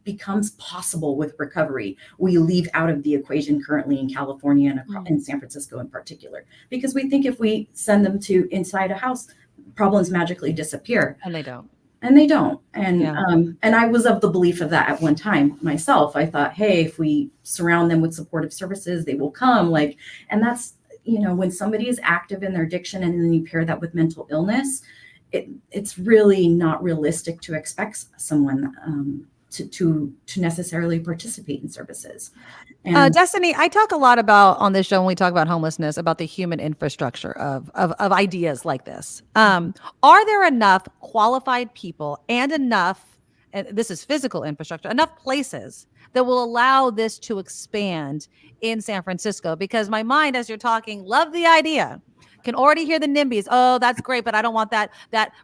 becomes possible with recovery, we leave out of the equation currently in California and in San Francisco in particular, because we think if we send them to inside a house, problems magically disappear. And they don't. And I was of the belief of that at one time myself. I thought, hey, if we surround them with supportive services, they will come. And that's, when somebody is active in their addiction and then you pair that with mental illness, it's really not realistic to expect someone to necessarily participate in services. And Destiny, I talk a lot about on this show when we talk about homelessness about the human infrastructure of ideas like this. Are there enough qualified people and enough, and this is physical infrastructure, enough places that will allow this to expand in San Francisco? Because my mind, as you're talking, love the idea. Can already hear the NIMBYs. Oh, that's great, but I don't want that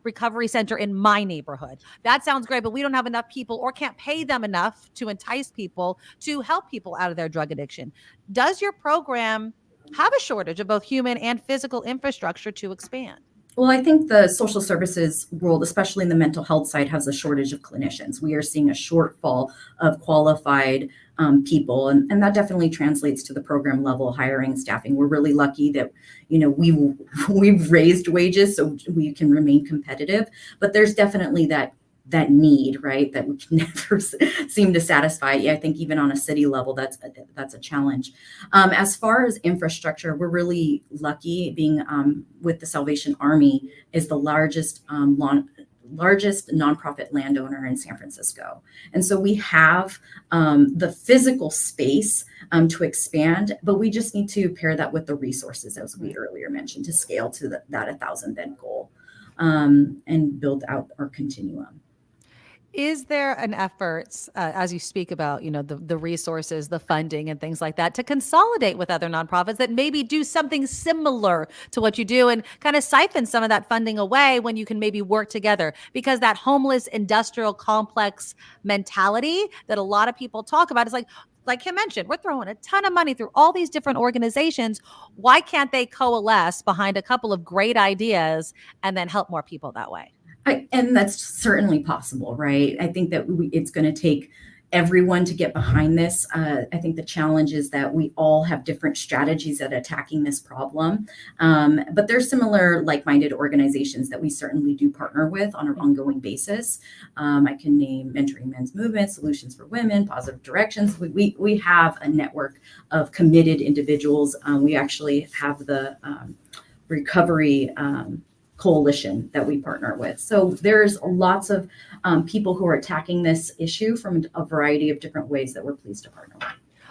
recovery center in my neighborhood. That sounds great, but we don't have enough people or can't pay them enough to entice people to help people out of their drug addiction. Does your program have a shortage of both human and physical infrastructure to expand? Well, I think the social services world, especially in the mental health side, has a shortage of clinicians. We are seeing a shortfall of qualified people, and that definitely translates to the program level hiring, staffing. We're really lucky that, we've raised wages so we can remain competitive, but there's definitely that need, right, that we can never seem to satisfy. I think even on a city level, that's a challenge. As far as infrastructure, we're really lucky being with the Salvation Army is the largest nonprofit landowner in San Francisco. And so we have the physical space to expand, but we just need to pair that with the resources, as we earlier mentioned, to scale to that 1,000-bed goal and build out our continuum. Is there an effort, as you speak about, the resources, the funding and things like that, to consolidate with other nonprofits that maybe do something similar to what you do and kind of siphon some of that funding away when you can maybe work together? Because that homeless industrial complex mentality that a lot of people talk about is like Kim mentioned, we're throwing a ton of money through all these different organizations. Why can't they coalesce behind a couple of great ideas and then help more people that way? And that's certainly possible, right? I think that it's going to take everyone to get behind this. I think the challenge is that we all have different strategies at attacking this problem. But there's similar like-minded organizations that we certainly do partner with on an ongoing basis. I can name Mentoring Men's Movement, Solutions for Women, Positive Directions. We have a network of committed individuals. We actually have the recovery coalition that we partner with. So there's lots of people who are attacking this issue from a variety of different ways that we're pleased to partner with.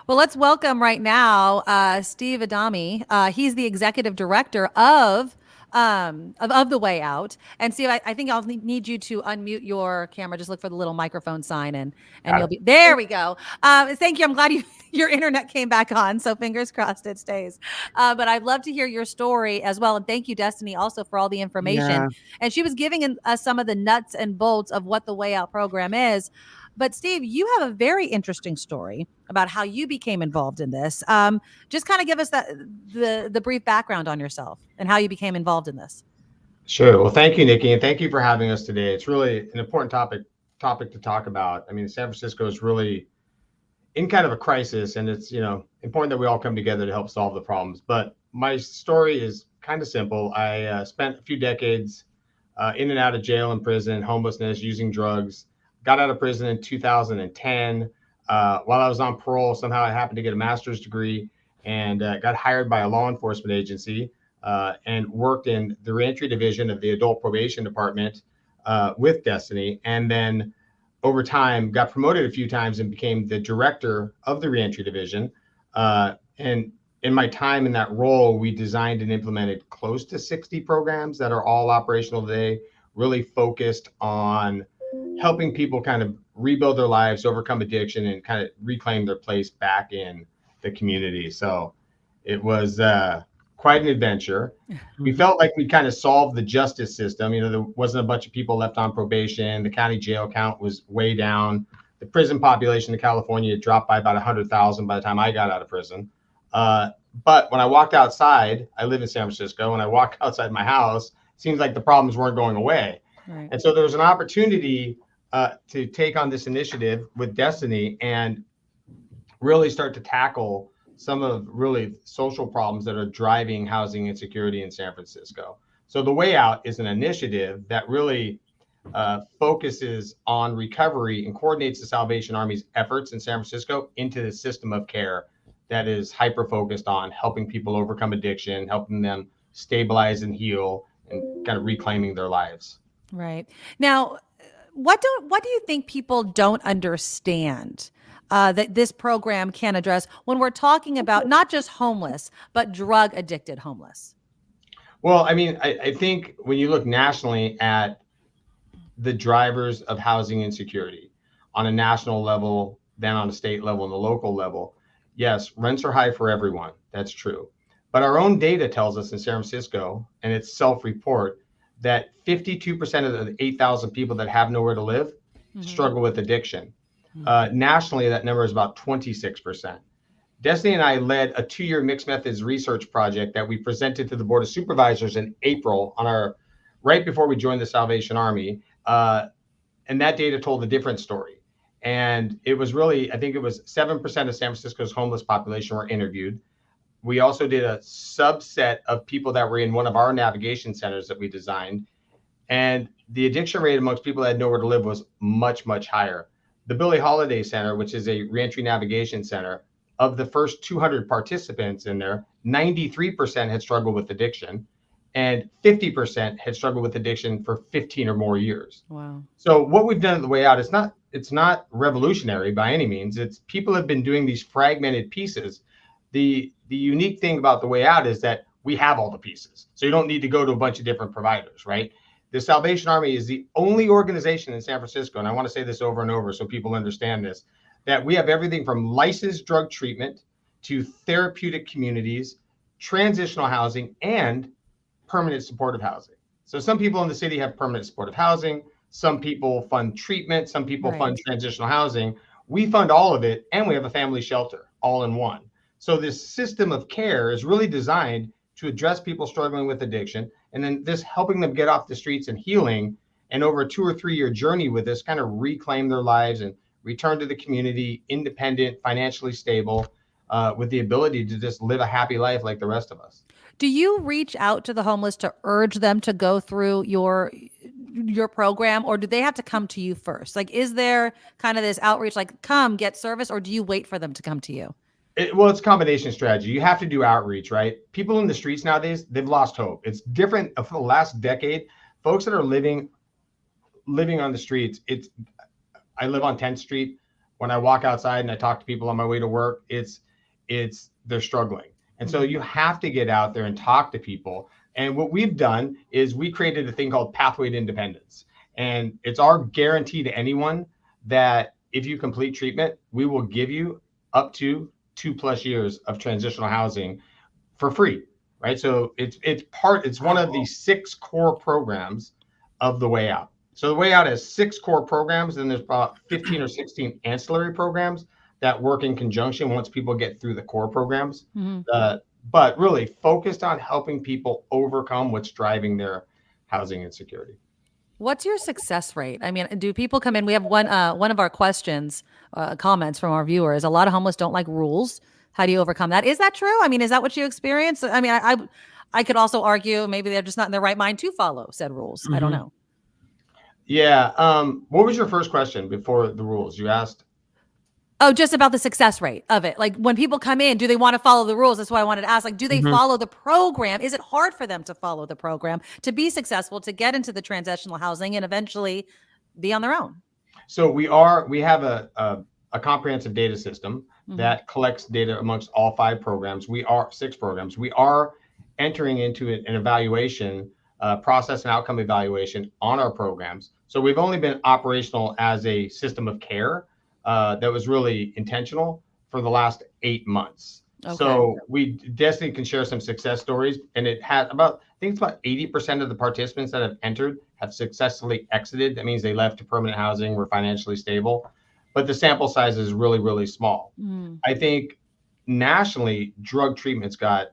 Well, let's welcome right now Steve Adami. He's the executive director of The Way Out. And Steve, I think I'll need you to unmute your camera. Just look for the little microphone sign and you'll be there. We go. Thank you. I'm glad your internet came back on. So fingers crossed it stays. But I'd love to hear your story as well. And thank you, Destiny, also for all the information. Yeah. And she was giving us some of the nuts and bolts of what the Way Out program is. But Steve, you have a very interesting story about how you became involved in this. Just kind of give us the brief background on yourself and how you became involved in this. Sure. Well, thank you, Nikki, and thank you for having us today. It's really an important topic to talk about. I mean, San Francisco is really in kind of a crisis, and it's important that we all come together to help solve the problems. But my story is kind of simple. I spent a few decades in and out of jail and prison, homelessness, using drugs. Got out of prison in 2010. While I was on parole, somehow I happened to get a master's degree and got hired by a law enforcement agency and worked in the reentry division of the adult probation department with Destiny. And then over time, got promoted a few times and became the director of the reentry division. And in my time in that role, we designed and implemented close to 60 programs that are all operational today, really focused on helping people kind of rebuild their lives, overcome addiction, and kind of reclaim their place back in the community. So it was quite an adventure. We felt like we kind of solved the justice system. There wasn't a bunch of people left on probation. The county jail count was way down. The prison population in California had dropped by about 100,000 by the time I got out of prison. But when I walked outside, I live in San Francisco, when I walked outside my house, it seems like the problems weren't going away. Right. And so there was an opportunity to take on this initiative with Destiny and really start to tackle some of really social problems that are driving housing insecurity in San Francisco. So The Way Out is an initiative that really focuses on recovery and coordinates the Salvation Army's efforts in San Francisco into the system of care that is hyper-focused on helping people overcome addiction, helping them stabilize and heal, and kind of reclaiming their lives. Right. Now, What do you think people don't understand that this program can address when we're talking about not just homeless, but drug addicted homeless? Well, I mean, I think when you look nationally at the drivers of housing insecurity on a national level, then on a state level and the local level, yes, rents are high for everyone. That's true. But our own data tells us in San Francisco, and it's self-report, that 52% of the 8,000 people that have nowhere to live struggle with addiction. Nationally, that number is about 26%. Destiny and I led a 2-year mixed methods research project that we presented to the Board of Supervisors in April right before we joined the Salvation Army. And that data told a different story. And it was really, I think it was 7% of San Francisco's homeless population were interviewed. We also did a subset of people that were in one of our navigation centers that we designed. And the addiction rate amongst people that had nowhere to live was much, much higher. The Billie Holiday Center, which is a reentry navigation center, of the first 200 participants in there, 93% had struggled with addiction and 50% had struggled with addiction for 15 or more years. Wow. So what we've done at the way out, it's not revolutionary by any means. It's people have been doing these fragmented pieces. The unique thing about the way out is that we have all the pieces. So you don't need to go to a bunch of different providers, right? The Salvation Army is the only organization in San Francisco, and I want to say this over and over so people understand this, that we have everything from licensed drug treatment to therapeutic communities, transitional housing, and permanent supportive housing. So some people in the city have permanent supportive housing. Some people fund treatment. Some people fund transitional housing. We fund all of it, and we have a family shelter all in one. So this system of care is really designed to address people struggling with addiction, and then this helping them get off the streets and healing, and over a 2 or 3 year journey with this, kind of reclaim their lives and return to the community, independent, financially stable, with the ability to just live a happy life like the rest of us. Do you reach out to the homeless to urge them to go through your program, or do they have to come to you first? Like, is there kind of this outreach, like, come get service, or do you wait for them to come to you? Well, it's a combination strategy. You have to do outreach, right? People in the streets nowadays, they've lost hope. It's different for the last decade. Folks that are living on the streets, I live on 10th Street. When I walk outside and I talk to people on my way to work, they're struggling. And so you have to get out there and talk to people. And what we've done is we created a thing called Pathway to Independence. And it's our guarantee to anyone that if you complete treatment, we will give you up to 2+ years of transitional housing for free, right? So it's one of the 6 core programs of the Way Out. So the Way Out has 6 core programs, and there's about 15 or 16 ancillary programs that work in conjunction once people get through the core programs. But really focused on helping people overcome what's driving their housing insecurity. What's your success rate? I mean, do people come in? We have one of our questions, comments from our viewers. A lot of homeless don't like rules. How do you overcome that? Is that true? I mean, is that what you experience? I mean, I could also argue maybe they're just not in their right mind to follow said rules. I don't know. Yeah. What was your first question before the rules you asked? Oh, just about the success rate of it. Like, when people come in, do they want to follow the rules? That's why I wanted to ask. Like, do they follow the program? Is it hard for them to follow the program, to be successful, to get into the transitional housing and eventually be on their own? So we have a comprehensive data system that collects data amongst all 5 programs. 6 programs. We are entering into an evaluation process and outcome evaluation on our programs. So we've only been operational as a system of care that was really intentional for the last 8 months. Okay. So we definitely can share some success stories, and I think it's about 80% of the participants that have entered have successfully exited. That means they left to permanent housing, were financially stable, but the sample size is really, really small. I think nationally, drug treatment's got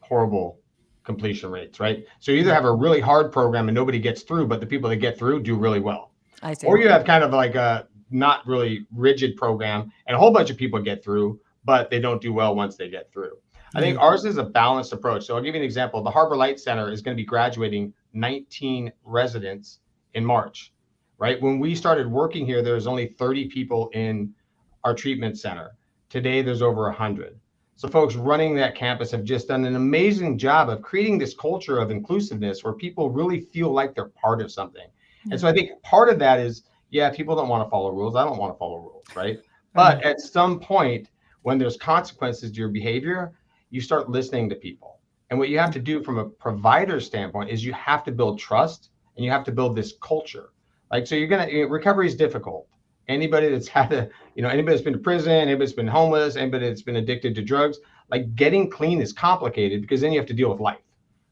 horrible completion rates, right? So you either have a really hard program and nobody gets through, but the people that get through do really well. I see. Or you have kind of like a not really rigid program and a whole bunch of people get through, but they don't do well once they get through. I think ours is a balanced approach. So I'll give you an example. The Harbor Light Center is going to be graduating 19 residents in March, right? When we started working here, there was only 30 people in our treatment center. Today, there's over 100. So folks running that campus have just done an amazing job of creating this culture of inclusiveness where people really feel like they're part of something. And so I think part of that is, yeah, people don't want to follow rules. I don't want to follow rules, right? But at some point, when there's consequences to your behavior, you start listening to people. And what you have to do from a provider standpoint is you have to build trust and you have to build this culture. Like, so recovery is difficult. Anybody that's anybody that's been to prison, anybody that's been homeless, anybody that's been addicted to drugs, like getting clean is complicated because then you have to deal with life,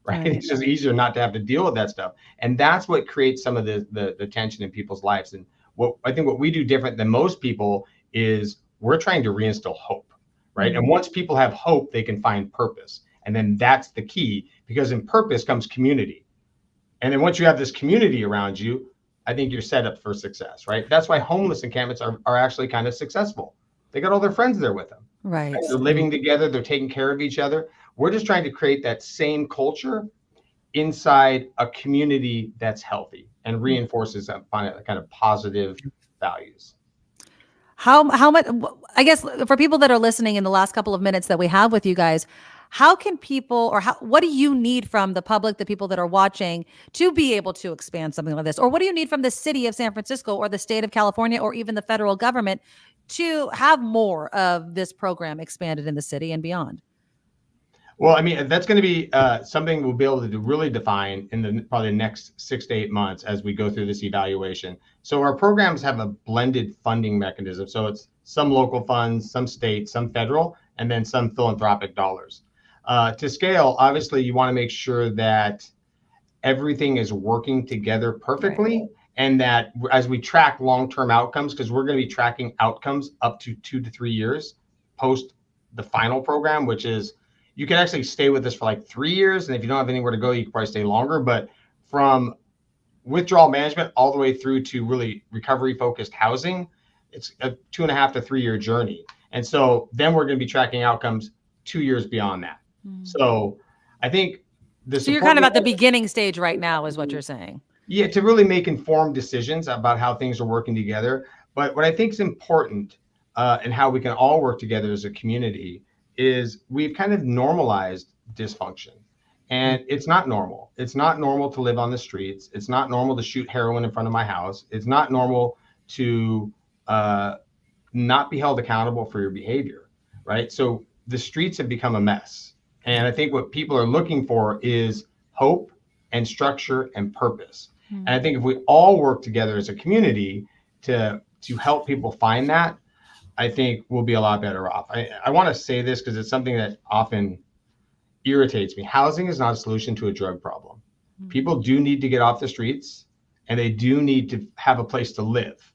right? It's just easier not to have to deal with that stuff. And that's what creates some of the tension in people's lives. And what we do different than most people is we're trying to reinstill hope, right? And once people have hope, they can find purpose. And then that's the key, because in purpose comes community. And then once you have this community around you, I think you're set up for success, right? That's why homeless encampments are actually kind of successful. They got all their friends there with them. Right. They're living together. They're taking care of each other. We're just trying to create that same culture inside a community that's healthy and reinforces that kind of positive values. How much, I guess, for people that are listening in the last couple of minutes that we have with you guys, how can people, or what do you need from the public, the people that are watching, to be able to expand something like this? Or what do you need from the city of San Francisco or the state of California or even the federal government to have more of this program expanded in the city and beyond? Well, I mean, that's going to be something we'll be able to really define in the probably next 6 to 8 months as we go through this evaluation. So our programs have a blended funding mechanism. So it's some local funds, some state, some federal, and then some philanthropic dollars. To scale, obviously, you want to make sure that everything is working together perfectly, and that as we track long-term outcomes, because we're going to be tracking outcomes up to 2 to 3 years post the final program, which is you can actually stay with us for like 3 years. And if you don't have anywhere to go, you can probably stay longer. But from withdrawal management all the way through to really recovery-focused housing, it's a 2.5 to 3 year journey. And so then we're going to be tracking outcomes 2 years beyond that. So I think so you're kind of at the beginning stage right now is what you're saying. Yeah, to really make informed decisions about how things are working together. But what I think is important and how we can all work together as a community is we've kind of normalized dysfunction. And it's not normal. It's not normal to live on the streets. It's not normal to shoot heroin in front of my house. It's not normal to not be held accountable for your behavior, right? So the streets have become a mess. And I think what people are looking for is hope and structure and purpose. And I think if we all work together as a community to help people find that, I think we'll be a lot better off. I want to say this because it's something that often irritates me. Housing is not a solution to a drug problem. People do need to get off the streets and they do need to have a place to live,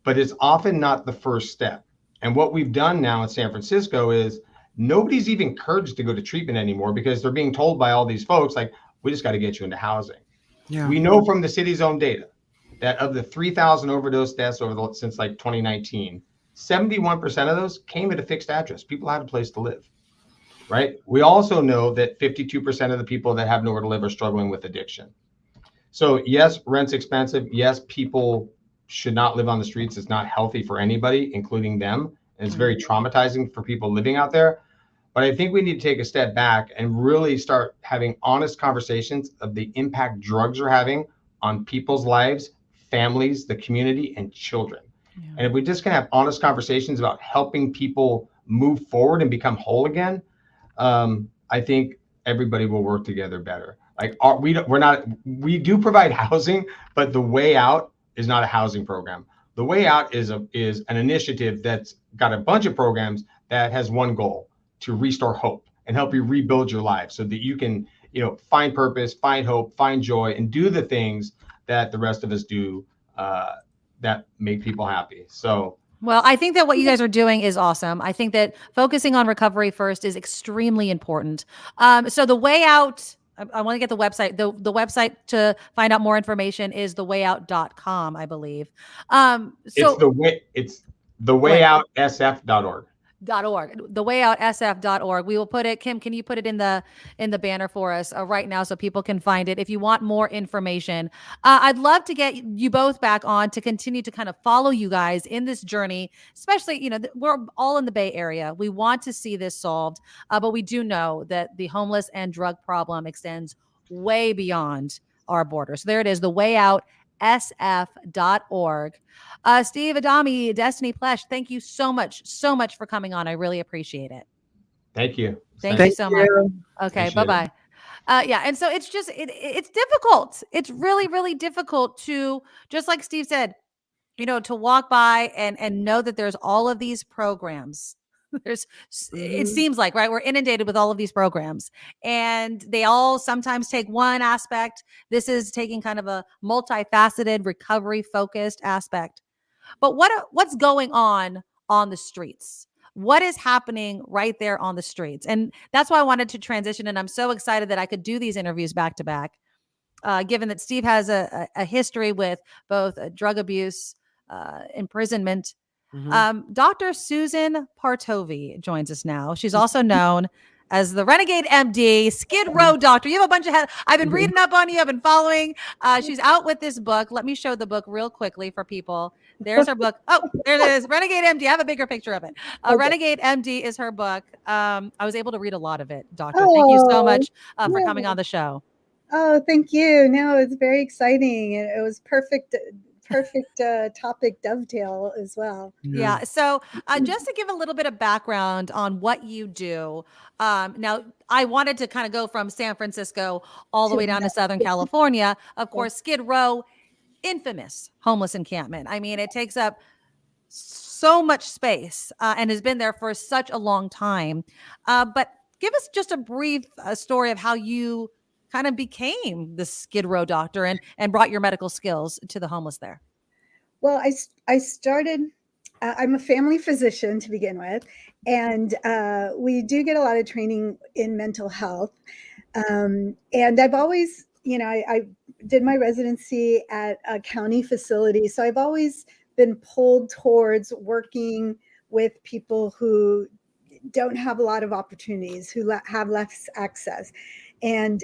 but it's often not the first step. And what we've done now in San Francisco is nobody's even encouraged to go to treatment anymore because they're being told by all these folks, like, we just got to get you into housing. Yeah. We know from the city's own data that of the 3,000 overdose deaths since like 2019, 71% of those came at a fixed address. People had a place to live, right? We also know that 52% of the people that have nowhere to live are struggling with addiction. So yes, rent's expensive. Yes, people should not live on the streets. It's not healthy for anybody, including them. And it's very traumatizing for people living out there. But I think we need to take a step back and really start having honest conversations of the impact drugs are having on people's lives, families, the community, and children. Yeah. And if we just can have honest conversations about helping people move forward and become whole again, I think everybody will work together better. Like we do provide housing, but the way out is not a housing program. The way out is an initiative that's got a bunch of programs that has one goal: to restore hope and help you rebuild your life so that you can, find purpose, find hope, find joy, and do the things that the rest of us do that make people happy. So, well, I think that what you guys are doing is awesome. I think that focusing on recovery first is extremely important. So the way out, I want to get the website. The website to find out more information is thewayout.com, I believe. It's thewayoutsf.org. thewayoutsf.org. We will put it. Kim, can you put it in the banner for us right now so people can find it? If you want more information, I'd love to get you both back on to continue to kind of follow you guys in this journey. Especially, we're all in the Bay Area. We want to see this solved, but we do know that the homeless and drug problem extends way beyond our borders. So there it is, thewayout.sf.org. sf.org. Steve Adami, Destiny Plesh, thank you so much for coming on. I really appreciate it. Thank you. Thank you so much. Okay, bye-bye. Yeah, and so it's just, it's difficult. It's really, really difficult to, just like Steve said, to walk by and know that there's all of these programs. It seems like, right, we're inundated with all of these programs, and they all sometimes take one aspect. This is taking kind of a multifaceted, recovery focused aspect. But what's going on the streets? What is happening right there on the streets? And that's why I wanted to transition. And I'm so excited that I could do these interviews back to back, given that Steve has a history with both drug abuse, imprisonment. Dr. Susan Partovi joins us now. She's also known as the Renegade M.D, Skid Row doctor. You have a bunch of I've been reading up on you. I've been following. She's out with this book. Let me show the book real quickly for people. There's her book. Oh, there it is. Renegade M.D. I have a bigger picture of it. Renegade M.D. is her book. I was able to read a lot of it, doctor. Thank you so much for coming on the show. Oh, thank you. No, it's very exciting. It was perfect topic dovetail as well. Yeah. So just to give a little bit of background on what you do. Now, I wanted to kind of go from San Francisco all the way down to Southern California. Of course, Skid Row, infamous homeless encampment. I mean, it takes up so much space and has been there for such a long time. But give us just a brief story of how you kind of became the Skid Row doctor and brought your medical skills to the homeless there. Well, I started, I'm a family physician to begin with, and we do get a lot of training in mental health. And I've always, I did my residency at a county facility. So I've always been pulled towards working with people who don't have a lot of opportunities, who have less access. And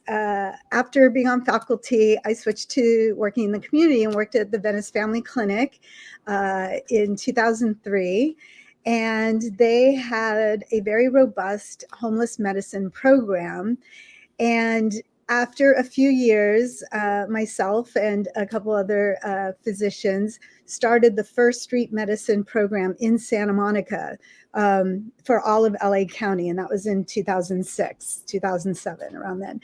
after being on faculty, I switched to working in the community and worked at the Venice Family Clinic in 2003. And they had a very robust homeless medicine program. And after a few years, myself and a couple other physicians started the first street medicine program in Santa Monica for all of LA County. And that was in 2006, 2007, around then.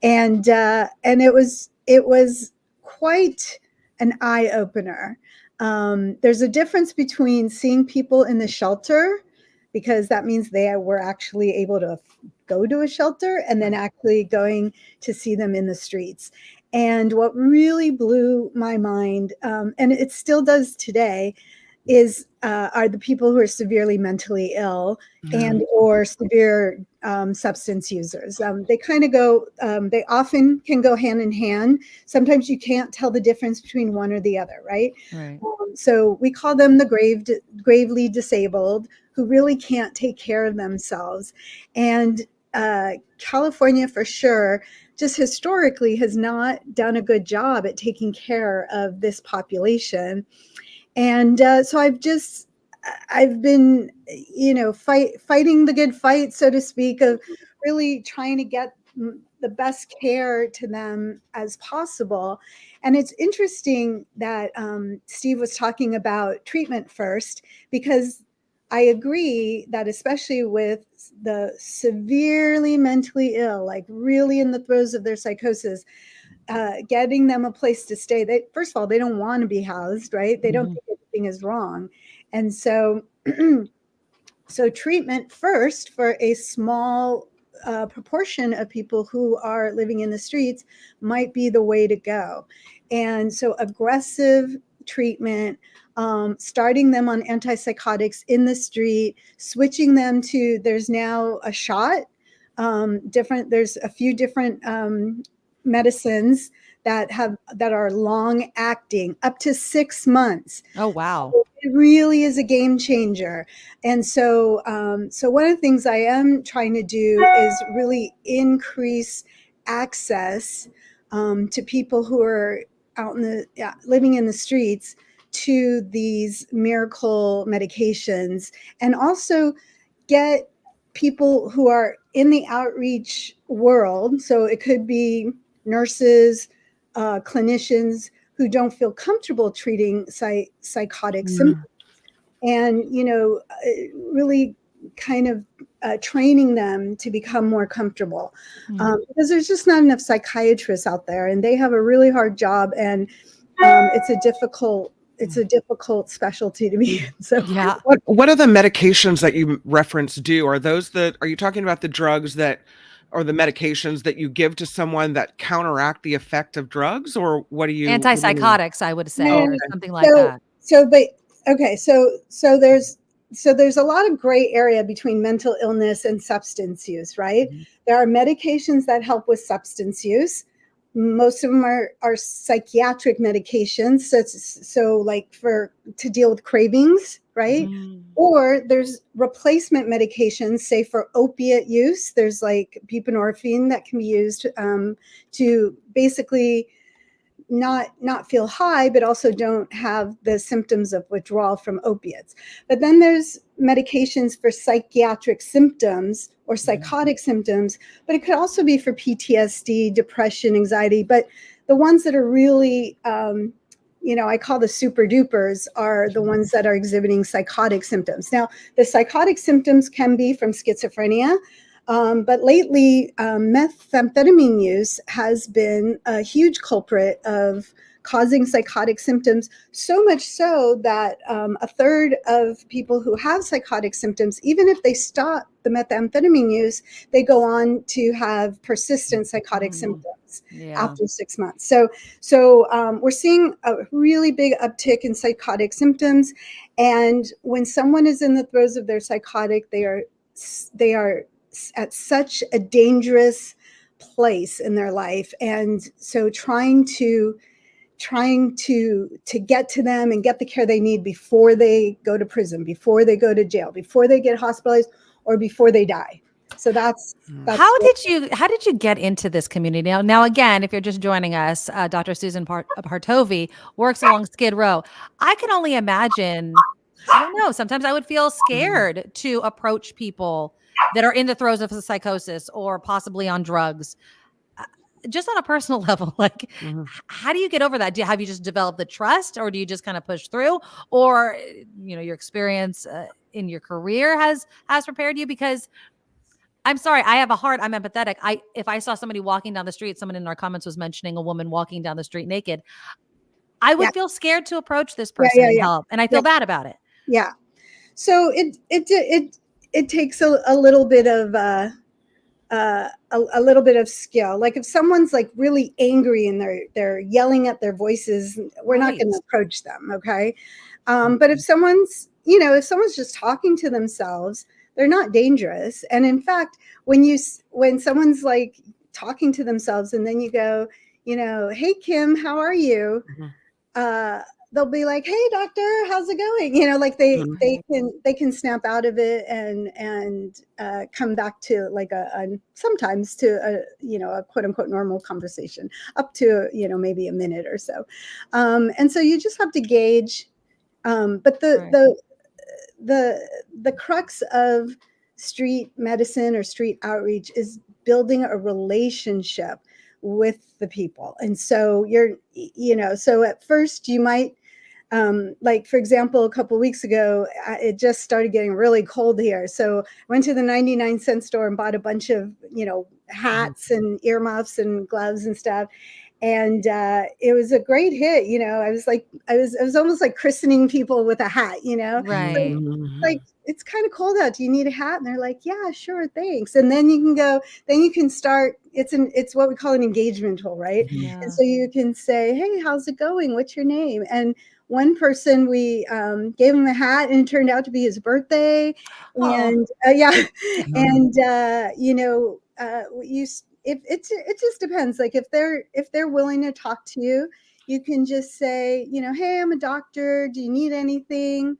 And it was quite an eye opener. There's a difference between seeing people in the shelter, because that means they were actually able to go to a shelter, and then actually going to see them in the streets. And what really blew my mind, and it still does today, are the people who are severely mentally ill and or severe substance users. They kind of go, they often can go hand in hand. Sometimes you can't tell the difference between one or the other, right? So we call them the gravely disabled, who really can't take care of themselves. And California, for sure, just historically has not done a good job at taking care of this population. And so I've been, fighting the good fight, so to speak, of really trying to get the best care to them as possible. And it's interesting that Steve was talking about treatment first, because I agree that especially with the severely mentally ill, like really in the throes of their psychosis, getting them a place to stay. First of all, they don't want to be housed, right? They don't think anything is wrong. And so, so treatment first for a small proportion of people who are living in the streets might be the way to go. And so aggressive treatment, starting them on antipsychotics in the street, switching them to, there's now a shot, there's a few different medicines that are long acting, up to 6 months. Oh, wow. So it really is a game changer. And so, so one of the things I am trying to do is really increase access to people who are out living in the streets to these miracle medications, and also get people who are in the outreach world. So it could be nurses, clinicians who don't feel comfortable treating psychotic symptoms, and really kind of training them to become more comfortable, because there's just not enough psychiatrists out there, and they have a really hard job, and it's a difficult specialty to be in. So what are the medications that you reference do? Are you talking about the drugs that, or the medications that you give to someone that counteract the effect of drugs, or what do you? Antipsychotics, I would say, or something like that. So there's a lot of gray area between mental illness and substance use, right? There are medications that help with substance use. Most of them are psychiatric medications, so like to deal with cravings, right? Or there's replacement medications, say for opiate use. There's like buprenorphine that can be used to basically not feel high, but also don't have the symptoms of withdrawal from opiates. But then there's medications for psychiatric symptoms or psychotic symptoms, but it could also be for PTSD, depression, anxiety. But the ones that are really, I call the super dupers, are the ones that are exhibiting psychotic symptoms. Now, the psychotic symptoms can be from schizophrenia, but lately, methamphetamine use has been a huge culprit of causing psychotic symptoms, so much so that a third of people who have psychotic symptoms, even if they stop the methamphetamine use, they go on to have persistent psychotic symptoms after 6 months. So we're seeing a really big uptick in psychotic symptoms. And when someone is in the throes of their psychotic, they are at such a dangerous place in their life. And so trying to get to them and get the care they need before they go to prison, before they go to jail, before they get hospitalized, or before they die. So that's how did you get into this community? Now again, if you're just joining us, Dr. Susan Partovi works along Skid Row. I can only imagine, I don't know, sometimes I would feel scared to approach people that are in the throes of a psychosis or possibly on drugs. Just on a personal level, like, how do you get over that? Have you just developed the trust, or do you just kind of push through, or your experience in your career has prepared you? Because I'm sorry, I'm empathetic. If I saw somebody walking down the street, someone in our comments was mentioning a woman walking down the street naked, I would feel scared to approach this person and help, and I feel bad about it. Yeah. So it takes a little bit of a little bit of skill. Like if someone's like really angry and they're yelling at their voices, we're not going to approach them. Okay. But if someone's just talking to themselves, they're not dangerous. And in fact, when someone's like talking to themselves and then you go, hey, Kim, how are you? They'll be like, hey, doctor, how's it going? Like they can snap out of it and come back to like sometimes to a quote unquote normal conversation up to, maybe a minute or so. And so you just have to gauge. But the crux of street medicine or street outreach is building a relationship with the people. And so so at first you might, like, for example, a couple of weeks ago, it just started getting really cold here. So I went to the 99-cent store and bought a bunch of, hats and earmuffs and gloves and stuff. And it was a great hit. I was almost like christening people with a hat, Right. Like, it's kind of cold out. Do you need a hat? And they're like, yeah, sure. Thanks. And then you can start. It's what we call an engagement tool, right? Yeah. And so you can say, hey, how's it going? What's your name? And one person, we gave him a hat, and it turned out to be his birthday. And and it just depends. Like if they're willing to talk to you, you can just say, hey, I'm a doctor. Do you need anything?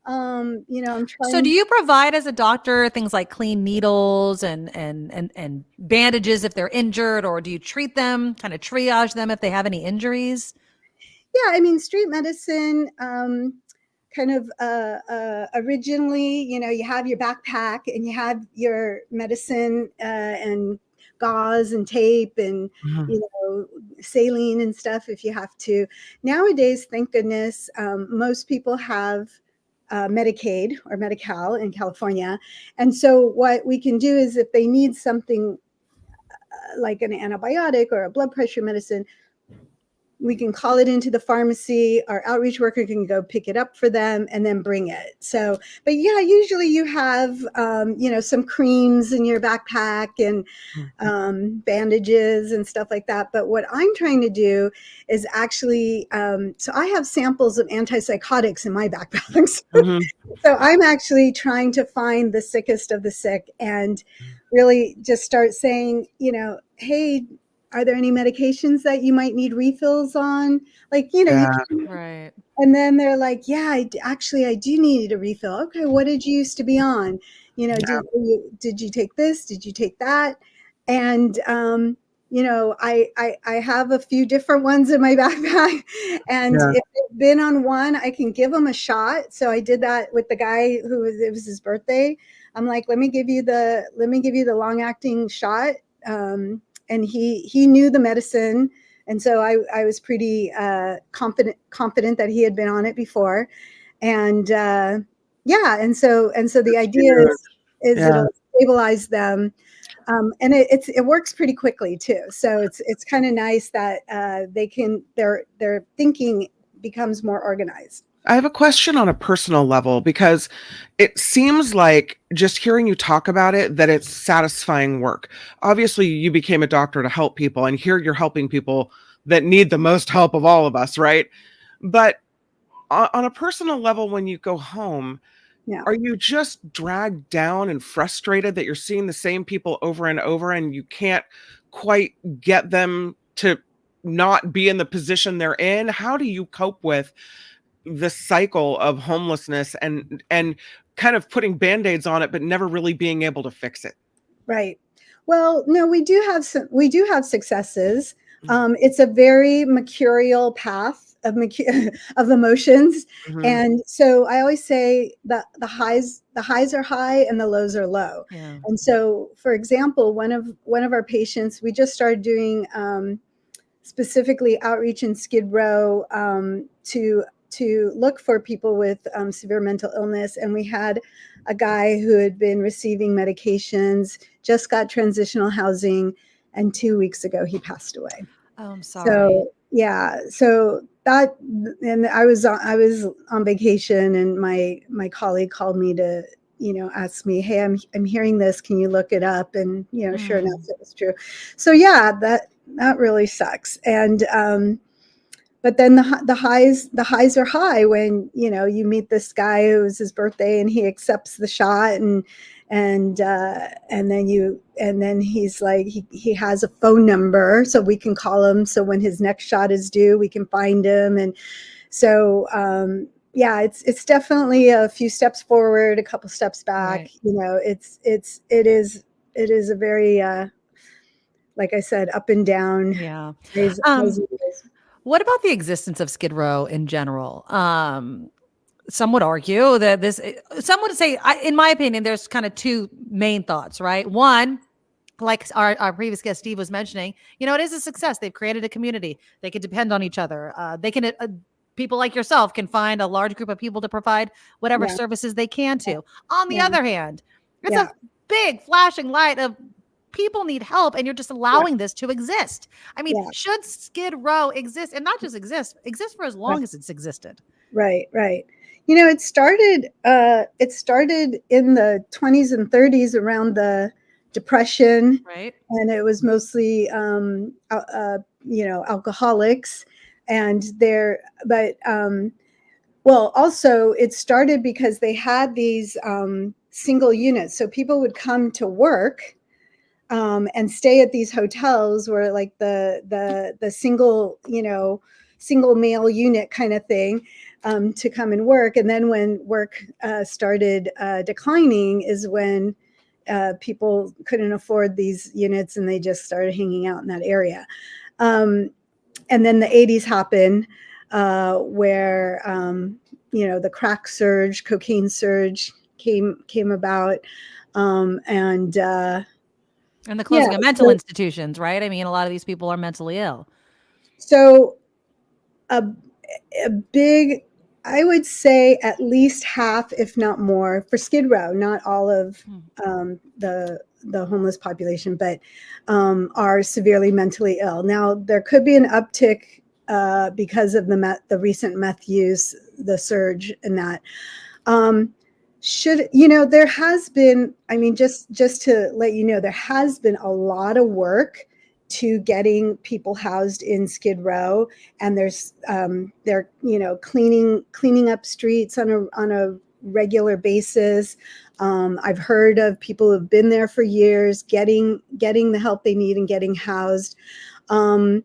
I'm trying. So do you provide as a doctor things like clean needles and bandages if they're injured, or do you treat them, kind of triage them if they have any injuries? Yeah, I mean, street medicine, kind of originally, you have your backpack and you have your medicine and gauze and tape and, saline and stuff if you have to. Nowadays, thank goodness, most people have Medicaid or Medi-Cal in California. And so what we can do is if they need something like an antibiotic or a blood pressure medicine, we can call it into the pharmacy. Our outreach worker can go pick it up for them and then bring it. So, but yeah, usually you have, some creams in your backpack and bandages and stuff like that. But what I'm trying to do is actually, so I have samples of antipsychotics in my backpacks. So I'm actually trying to find the sickest of the sick and really just start saying, hey, are there any medications that you might need refills on? Like, right. And then they're like, yeah, I do need a refill. Okay, what did you used to be on? Did you take this? Did you take that? And, I have a few different ones in my backpack. And if they've been on one, I can give them a shot. So I did that with the guy it was his birthday. I'm like, let me give you the long acting shot. And he knew the medicine. And so I was pretty confident that he had been on it before. And and so the idea is it'll stabilize them. And it works pretty quickly too. So it's kind of nice that their thinking becomes more organized. I have a question on a personal level, because it seems like just hearing you talk about it, that it's satisfying work. Obviously, you became a doctor to help people, and here you're helping people that need the most help of all of us, right? But on a personal level, when you go home, are you just dragged down and frustrated that you're seeing the same people over and over and you can't quite get them to not be in the position they're in? How do you cope with the cycle of homelessness and kind of putting band-aids on it, but never really being able to fix it? Right. Well, no, we do have successes. It's a very mercurial path of emotions. And so I always say that the highs are high and the lows are low. Yeah. And so, for example, one of our patients, we just started doing specifically outreach in Skid Row to look for people with severe mental illness. And we had a guy who had been receiving medications, just got transitional housing, and 2 weeks ago he passed away. Oh, I'm sorry. So and I was on vacation, and my colleague called me to ask me, hey, I'm hearing this, can you look it up? And sure enough, it was true. So that really sucks. And but then the highs are high when you meet this guy who was his birthday and he accepts the shot, and then he's like he has a phone number so we can call him, so when his next shot is due we can find him. And so it's definitely a few steps forward, a couple steps back. Right. It is a very like I said, up and down. Yeah. What about the existence of Skid Row in general? Some would argue that some would say, in my opinion, there's kind of two main thoughts, right? One, like our previous guest, Steve, was mentioning, it is a success. They've created a community. They can depend on each other. They can, people like yourself can find a large group of people to provide whatever services they can to. On the other hand, it's a big flashing light of people need help, and you're just allowing this to exist. I mean, should Skid Row exist, and not just exist for as long as it's existed? Right. It started in the 20s and 30s around the Depression, right? And it was mostly alcoholics, and also it started because they had these single units, so people would come to work and stay at these hotels where like the single male unit kind of thing, to come and work. And then when work started declining is when people couldn't afford these units and they just started hanging out in that area. And then the 80s happened, where the crack surge, cocaine surge came about, and And the closing of mental institutions, right? I mean, a lot of these people are mentally ill. So a big, I would say at least half, if not more, for Skid Row, not all of the homeless population, but are severely mentally ill. Now, there could be an uptick because of the recent meth use, the surge in that. There has been, I mean, just to let you know, there has been a lot of work to getting people housed in Skid Row, and they're cleaning up streets on a regular basis. I've heard of people who've been there for years, getting the help they need and getting housed. I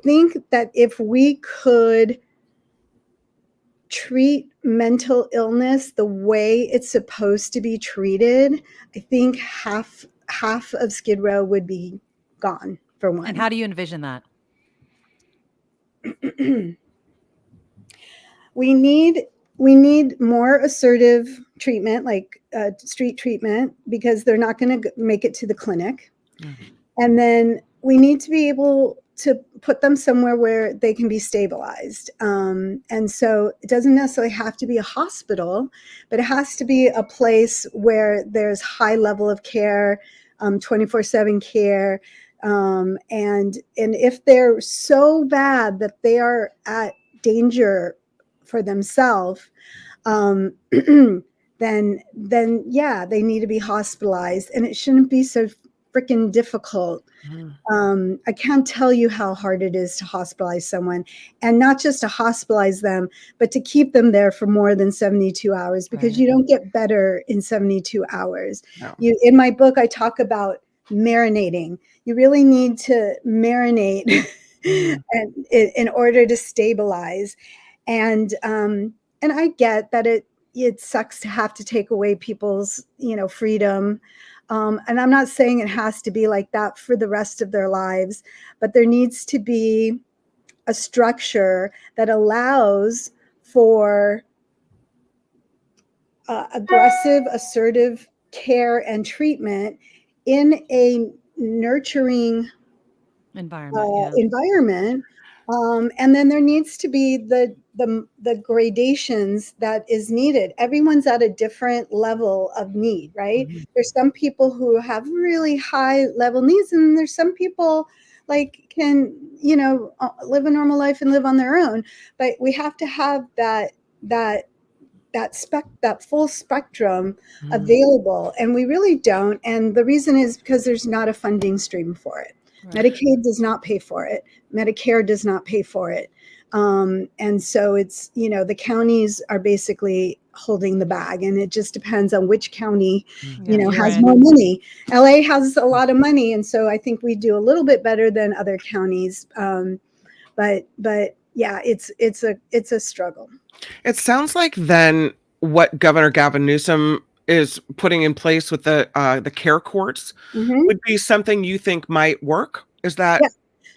think that if we could treat mental illness the way it's supposed to be treated, I think half of Skid Row would be gone, for one. And how do you envision that? We need more assertive treatment, like street treatment, because they're not going to make it to the clinic. Mm-hmm. And then we need to be able to put them somewhere where they can be stabilized. And so it doesn't necessarily have to be a hospital, but it has to be a place where there's high level of care, 24/7 care. And if they're so bad that they are at danger for themselves, then yeah, they need to be hospitalized, and it shouldn't be so freaking difficult. I can't tell you how hard it is to hospitalize someone, and not just to hospitalize them, but to keep them there for more than 72 hours, because you don't get better in 72 hours. No. In my book, I talk about marinating. You really need to marinate and in order to stabilize. And I get that it sucks to have to take away people's, freedom. And I'm not saying it has to be like that for the rest of their lives, but there needs to be a structure that allows for aggressive, assertive care and treatment in a nurturing environment. And then there needs to be the gradations that is needed. Everyone's at a different level of need, right? Mm-hmm. There's some people who have really high level needs, and there's some people can, live a normal life and live on their own. But we have to have that full spectrum available, and we really don't. And the reason is because there's not a funding stream for it. Right. Medicaid does not pay for it. Medicare does not pay for it. And so it's, the counties are basically holding the bag, and it just depends on which county, has more money. LA has a lot of money. And so I think we do a little bit better than other counties. But yeah, it's a struggle. It sounds like then what Governor Gavin Newsom is putting in place with the care courts would be something you think might work. Is that? Yeah.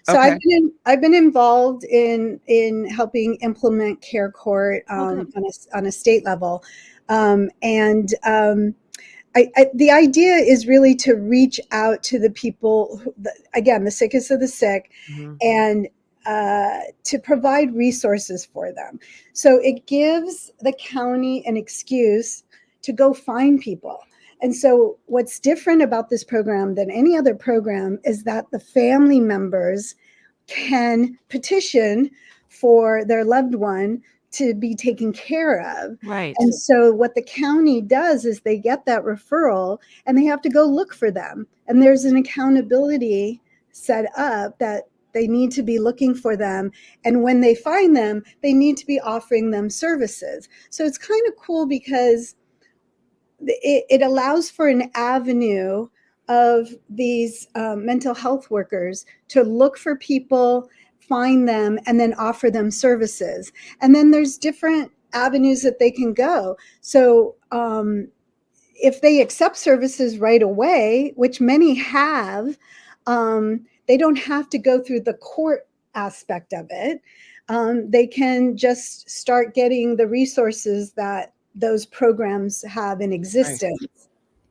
So okay. I've been involved in helping implement care court on a state level, and the idea is really to reach out to the people, the sickest of the sick, and to provide resources for them. So it gives the county an excuse to go find people. And so what's different about this program than any other program is that the family members can petition for their loved one to be taken care of. Right. And so what the county does is they get that referral and they have to go look for them. And there's an accountability set up that they need to be looking for them. And when they find them, they need to be offering them services. So it's kind of cool because it allows for an avenue of these mental health workers to look for people, find them, and then offer them services. And then there's different avenues that they can go. So if they accept services right away, which many have, they don't have to go through the court aspect of it. They can just start getting the resources that those programs have in existence.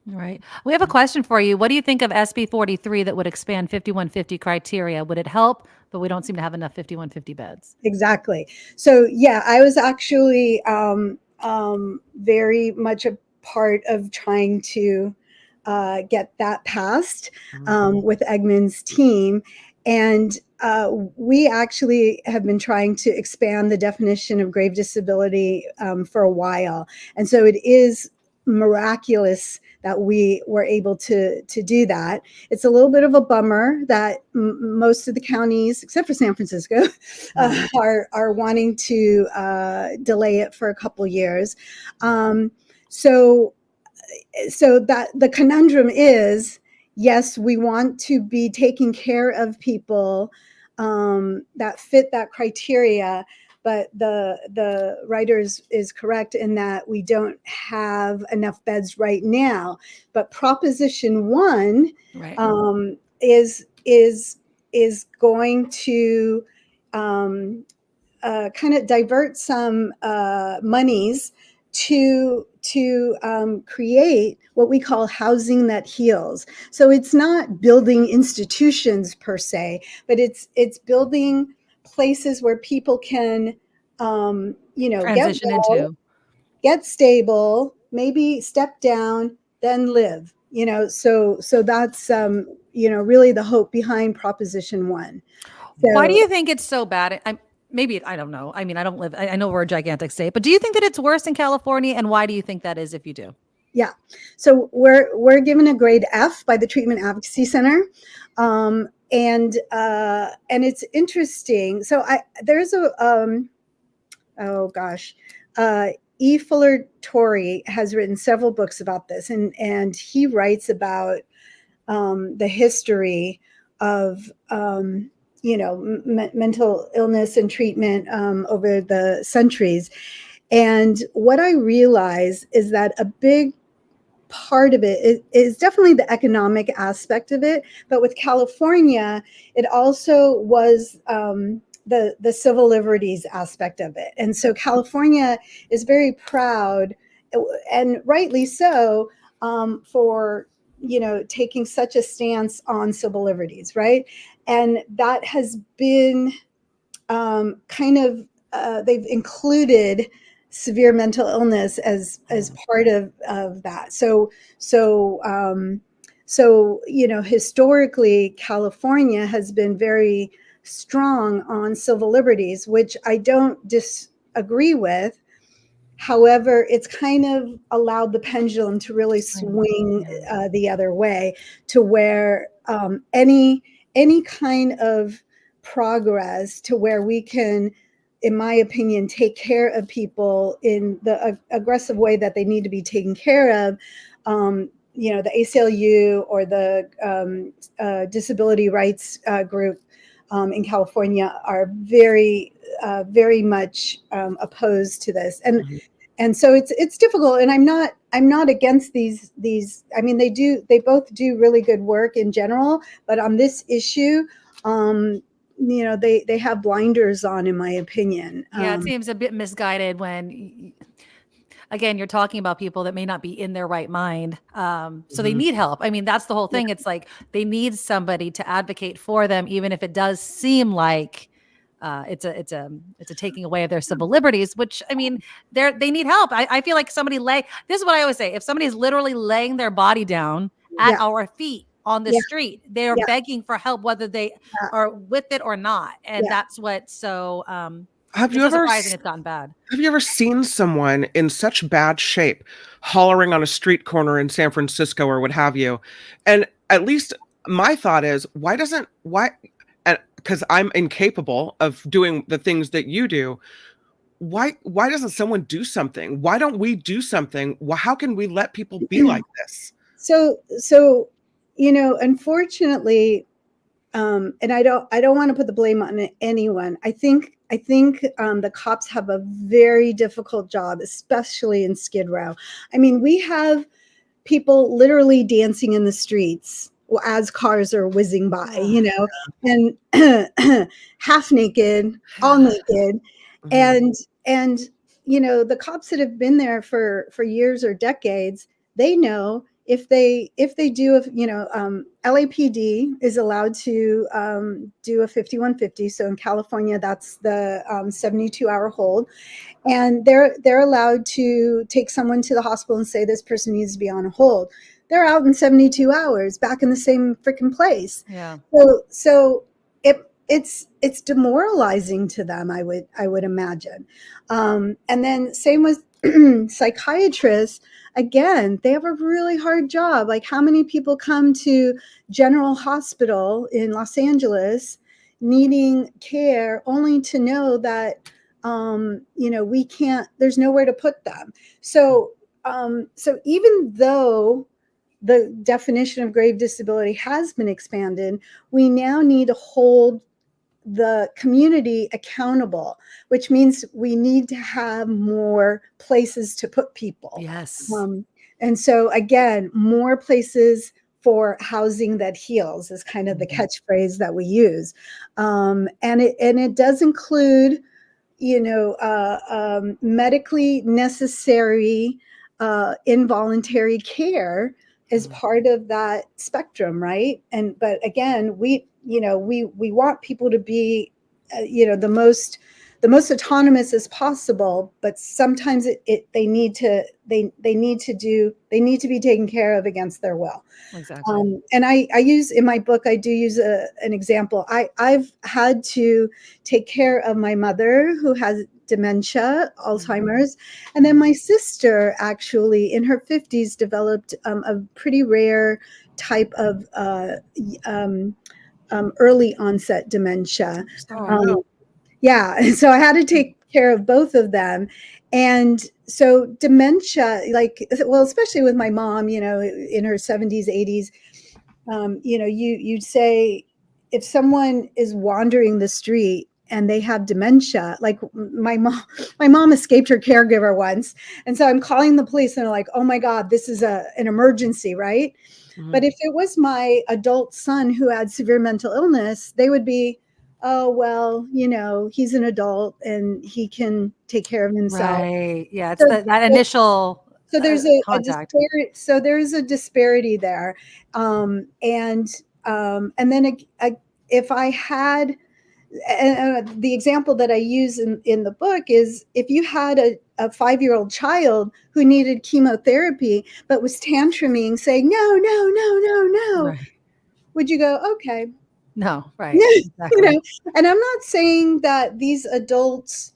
Right. We have a question for you. What do you think of SB 43 that would expand 5150 criteria? Would it help? But we don't seem to have enough 5150 beds. Exactly. So yeah, I was actually very much a part of trying to get that passed with Eggman's team. And we actually have been trying to expand the definition of grave disability for a while. And so it is miraculous that we were able to do that. It's a little bit of a bummer that most of the counties, except for San Francisco, are wanting to delay it for a couple years. So that the conundrum is, yes, we want to be taking care of people that fit that criteria, but the writer is correct in that we don't have enough beds right now. But Proposition 1 is going to kind of divert some monies to create what we call housing that heals. So it's not building institutions per se, but it's building places where people can, transition get stable, maybe step down, then live. So that's really the hope behind Proposition 1. So, why do you think it's so bad? Maybe, I don't know. I mean, I know we're a gigantic state, but do you think that it's worse in California? And why do you think that is if you do? Yeah. So we're given a grade F by the Treatment Advocacy Center. And it's interesting. So there's E. Fuller Torrey has written several books about this, and he writes about the history of mental illness and treatment over the centuries. And what I realize is that a big part of it is definitely the economic aspect of it. But with California, it also was the civil liberties aspect of it. And so California is very proud, and rightly so, for taking such a stance on civil liberties, right? And that has been they've included severe mental illness as part of that. So historically, California has been very strong on civil liberties, which I don't disagree with. However, it's kind of allowed the pendulum to really swing the other way, to where any kind of progress to where we can, in my opinion, take care of people in the aggressive way that they need to be taken care of. The ACLU or the disability rights group in California are very much opposed to this, and so it's difficult. And I'm not against these. I mean, they both do really good work in general, but on this issue, they have blinders on, in my opinion. Yeah, it seems a bit misguided when, again, you're talking about people that may not be in their right mind. So they need help. I mean, that's the whole thing. It's like they need somebody to advocate for them, even if it does seem like it's a taking away of their civil liberties, which, I mean, they need help. I feel like this is what I always say. If somebody's literally laying their body down at our feet on the street, they are begging for help, whether they are with it or not. And that's what's so surprising it's gotten bad. Have you ever seen someone in such bad shape hollering on a street corner in San Francisco or what have you? And at least my thought is, because I'm incapable of doing the things that you do, why doesn't someone do something? Why don't we do something? How can we let people be like this? So unfortunately, and I don't want to put the blame on anyone. I think the cops have a very difficult job, especially in Skid Row. I mean, we have people literally dancing in the streets as cars are whizzing by, and half naked, all naked. And the cops that have been there for years or decades, they know if they do, LAPD is allowed to do a 5150. So in California, that's the 72-hour hold, and they're allowed to take someone to the hospital and say this person needs to be on a hold. They're out in 72 hours, back in the same freaking place. Yeah. So it's demoralizing to them, I would imagine. And then same with psychiatrists. Again, they have a really hard job. Like, how many people come to General Hospital in Los Angeles needing care only to know that we can't, there's nowhere to put them. So even though the definition of grave disability has been expanded, we now need to hold the community accountable, which means we need to have more places to put people. Yes. And so again, more places for housing that heals is kind of the catchphrase that we use. And it does include, medically necessary involuntary care is part of that spectrum, right? But again, we want people to be, the most autonomous as possible, but sometimes they need to be taken care of against their will. Exactly. And I use in my book, I do use an example. I've had to take care of my mother who has dementia, Alzheimer's, and then my sister actually in her 50s developed a pretty rare type of early onset dementia. Yeah, so I had to take care of both of them. And so dementia, especially with my mom, in her 70s, 80s, you'd say if someone is wandering the street and they have dementia, like my mom escaped her caregiver once. And so I'm calling the police and they're like, oh my God, this is an emergency, right? Mm-hmm. But if it was my adult son who had severe mental illness, they would be, oh, well, he's an adult and he can take care of himself. Right. Yeah. It's that initial So there's there's a disparity there. And then if I had, the example that I use in the book is if you had a 5-year-old child who needed chemotherapy, but was tantruming, saying, no, right. Would you go, okay. No, right. Exactly. And I'm not saying that these adults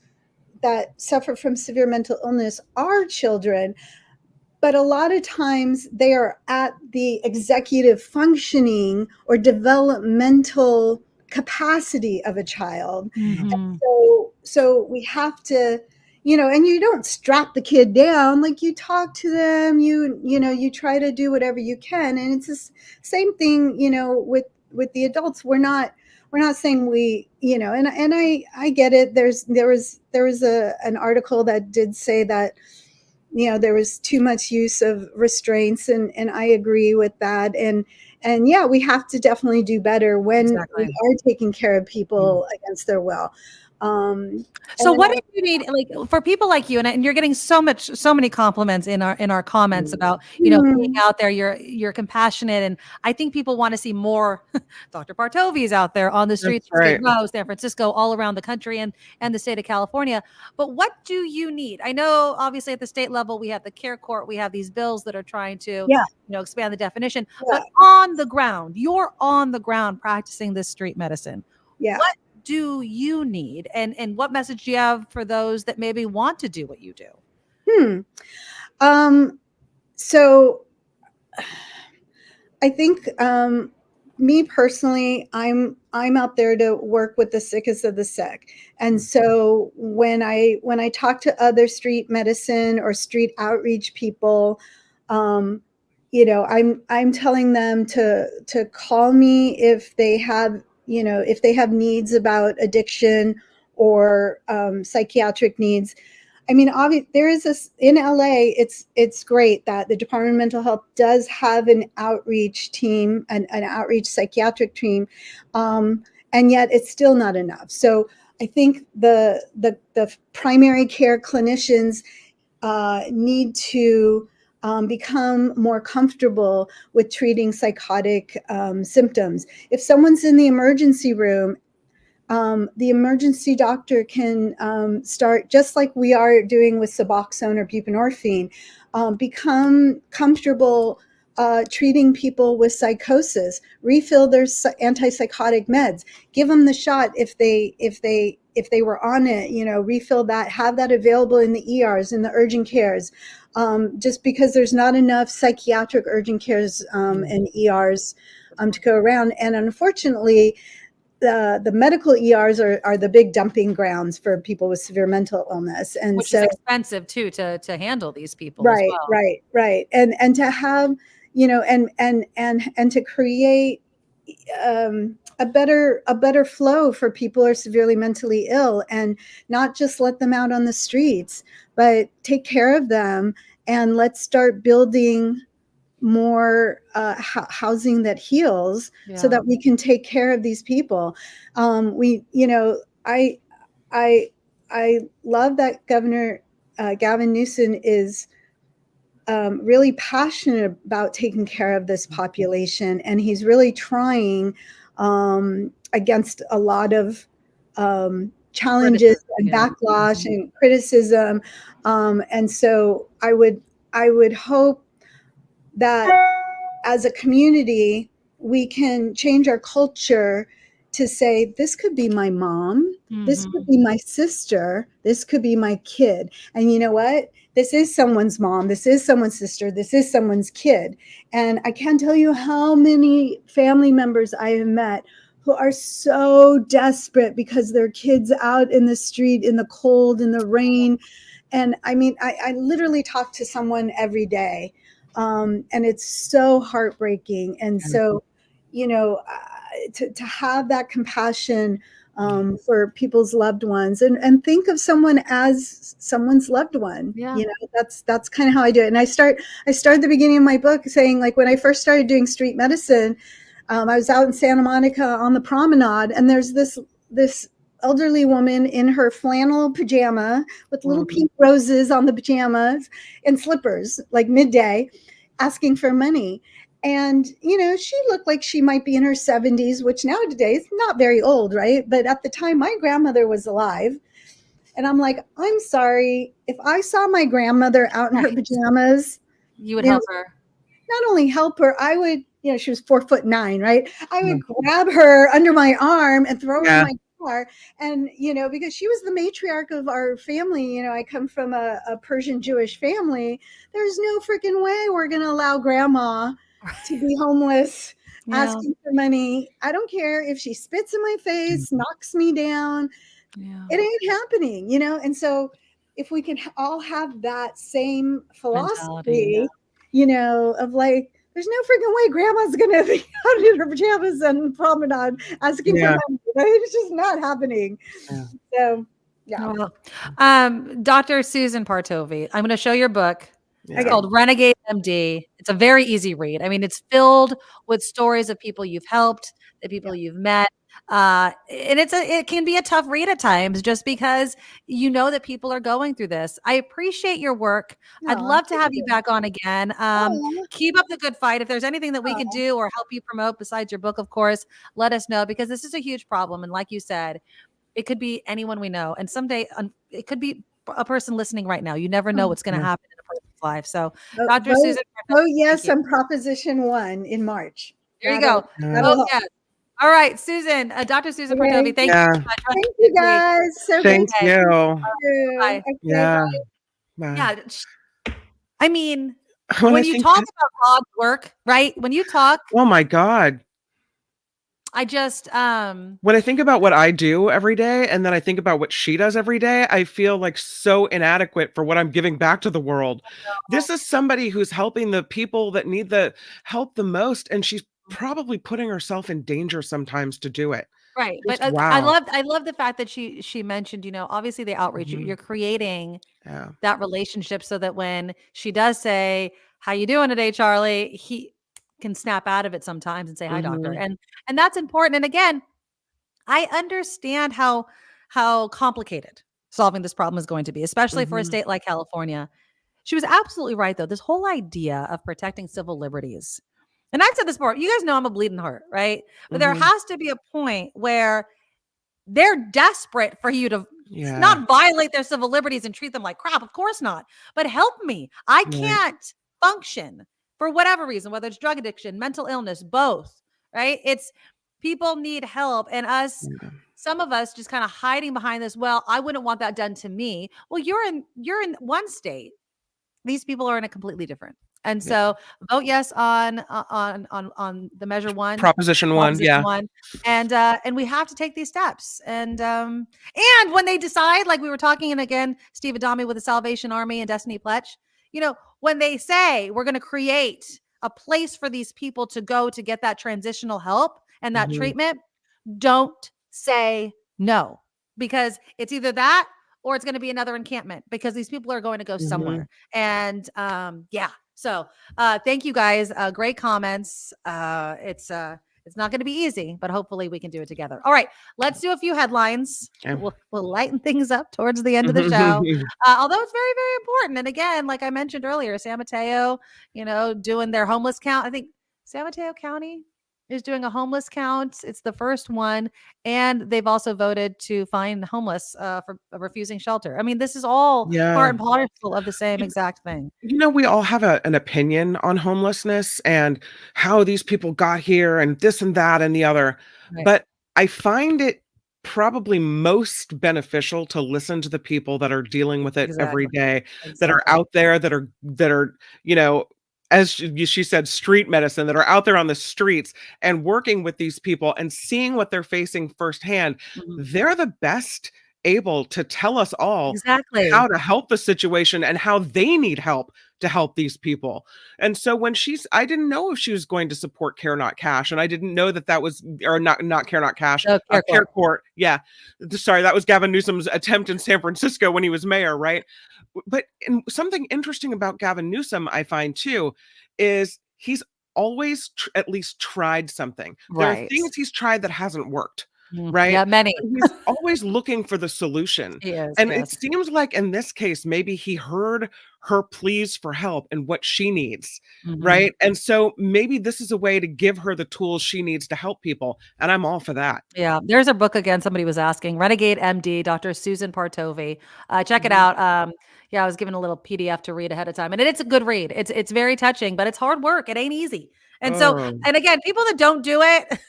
that suffer from severe mental illness are children, but a lot of times they are at the executive functioning or developmental capacity of a child. Mm-hmm. And so we have to, and you don't strap the kid down, like you talk to them, you try to do whatever you can. And it's the same thing, with the adults. We're not saying and I get it. There was an article that did say that, there was too much use of restraints, and I agree with that. And yeah, we have to definitely do better when we are taking care of people against their will. So what do you need, like, for people like you, and you're getting so many compliments in our comments about, being out there, you're compassionate. And I think people want to see more Dr. Partovi's out there on the streets of Skid Row, San Francisco, all around the country and the state of California. But what do you need? I know obviously at the state level, we have the care court, we have these bills that are trying to, expand the definition, but on the ground, you're on the ground practicing this street medicine. Yeah. What do you need, and what message do you have for those that maybe want to do what you do? So I think me personally, I'm out there to work with the sickest of the sick. And so when I talk to other street medicine or street outreach people, I'm telling them to call me if they have needs about addiction or psychiatric needs. I mean, obviously, there is this in LA. It's great that the Department of Mental Health does have an outreach team, an outreach psychiatric team, and yet it's still not enough. So I think the primary care clinicians need to become more comfortable with treating psychotic symptoms. If someone's in the emergency room, the emergency doctor can start, just like we are doing with Suboxone or buprenorphine, become comfortable treating people with psychosis, refill their antipsychotic meds, give them the shot if they were on it, refill that, have that available in the ERs, in the urgent cares, just because there's not enough psychiatric urgent cares and ERs to go around. And unfortunately, the medical ERs are the big dumping grounds for people with severe mental illness, and which is expensive too to handle these people. Right, as well. right, and to have, and to create a better flow for people who are severely mentally ill, and not just let them out on the streets, but take care of them, and let's start building more housing that heals, so that we can take care of these people. I love that Governor Gavin Newsom is really passionate about taking care of this population, and he's really trying against a lot of challenges and backlash and criticism, and so I would hope that as a community we can change our culture to say, this could be my mom, this could be my sister, this could be my kid, and you know what, this is someone's mom, this is someone's sister, this is someone's kid. And I can't tell you how many family members I have met who are so desperate because their kids out in the street, in the cold, in the rain. And I mean, I literally talk to someone every day, and it's so heartbreaking. And so, to have that compassion for people's loved ones, and think of someone as someone's loved one. That's kind of how I do it. And I start the beginning of my book saying, like, when I first started doing street medicine, I was out in Santa Monica on the promenade, and there's this elderly woman in her flannel pajama with little pink roses on the pajamas and slippers, like midday, asking for money. And, she looked like she might be in her 70s, which nowadays not very old, right? But at the time, my grandmother was alive. And I'm like, I'm sorry, if I saw my grandmother out in her pajamas, you would help her. Not only help her, I would, she was 4'9", right? I would grab her under my arm and throw her in my car. And, because she was the matriarch of our family, I come from a Persian Jewish family. There's no freaking way we're going to allow grandma to be homeless, asking for money. I don't care if she spits in my face, knocks me down. It ain't happening, And so if we can all have that same philosophy, of like, there's no freaking way grandma's going to be out in her pajamas and promenade asking for money. It's just not happening. So, Dr. Susan Partovi, I'm going to show your book. It's called Renegade M.D. It's a very easy read. I mean, it's filled with stories of people you've helped, the people you've met. And it can be a tough read at times, just because that people are going through this. I appreciate your work. I'd love to have you back on again. Keep up the good fight. If there's anything that we can do or help you promote besides your book, of course, let us know, because this is a huge problem. And like you said, it could be anyone we know. And someday it could be a person listening right now. You never know what's going to happen in a person's life. So Dr. Susan. Oh yes. On Proposition 1 in March. There you go. Oh yes. All right, Susan, Dr. Susan Partovi, thank you so much. Thank you, guys. So Thank you. Bye. Yeah. Bye. Yeah. I mean, when you talk about God's work, right? When you talk. Oh my God. I just when I think about what I do every day, and then I think about what she does every day, I feel like so inadequate for what I'm giving back to the world. This is somebody who's helping the people that need the help the most, and she's probably putting herself in danger sometimes to do it. Right. Just, But wow. I love the fact that she mentioned, obviously the outreach, you're creating that relationship, so that when she does say, "How you doing today, Charlie?" he can snap out of it sometimes and say, "Hi, doctor." And that's important. And again, I understand how complicated solving this problem is going to be, especially for a state like California. She was absolutely right, though. This whole idea of protecting civil liberties. And I've said this before. You guys know I'm a bleeding heart, right? But there has to be a point where they're desperate for you to not violate their civil liberties and treat them like crap. Of course not. But help me. I can't function for whatever reason, whether it's drug addiction, mental illness, both, right? It's people need help. And some of us just kind of hiding behind this. Well, I wouldn't want that done to me. Well, you're in one state. These people are in a completely different. And so vote yes on the measure one, Proposition one. And we have to take these steps. And when they decide, like we were talking, and again, Steve Adami with the Salvation Army and Destiny Pledge, when they say we're going to create a place for these people to go to get that transitional help and that treatment, don't say no, because it's either that or it's going to be another encampment, because these people are going to go somewhere. And so thank you guys. Great comments. It's not going to be easy, but hopefully we can do it together. All right, let's do a few headlines. We'll lighten things up towards the end of the show. Although it's very, very important. And again, like I mentioned earlier, San Mateo, doing their homeless count. I think San Mateo County is doing a homeless count. It's the first one. And they've also voted to fine homeless for refusing shelter. I mean, this is all part and parcel of the same exact thing. We all have an opinion on homelessness and how these people got here and this and that and the other. Right. But I find it probably most beneficial to listen to the people that are dealing with it every day, that are out there, that are, as she said, street medicine, that are out there on the streets and working with these people and seeing what they're facing firsthand. They're the best able to tell us all how to help the situation and how they need help to help these people. And so I didn't know if she was going to support Care Not Cash, and I didn't know that was, or not Care Not Cash, Care Court. Yeah. Sorry, that was Gavin Newsom's attempt in San Francisco when he was mayor, right? But something interesting about Gavin Newsom, I find too, is he's always at least tried something. There are things he's tried that hasn't worked. Right? Yeah, many. He's always looking for the solution. It seems like in this case, maybe he heard her pleas for help and what she needs, right? And so maybe this is a way to give her the tools she needs to help people. And I'm all for that. Yeah. There's a book again, somebody was asking, Renegade M.D, Dr. Susan Partovi. Check it out. I was given a little PDF to read ahead of time. And it's a good read. It's very touching, but it's hard work. It ain't easy. And so, and again, people that don't do it,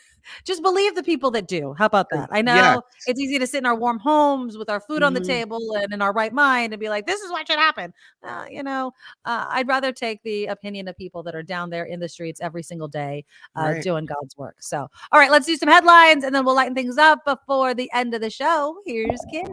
just believe the people that do. How about that? I know it's easy to sit in our warm homes with our food on the table and in our right mind and be like, this is what should happen. I'd rather take the opinion of people that are down there in the streets every single day doing God's work. So, all right, let's do some headlines and then we'll lighten things up before the end of the show. Here's Kim.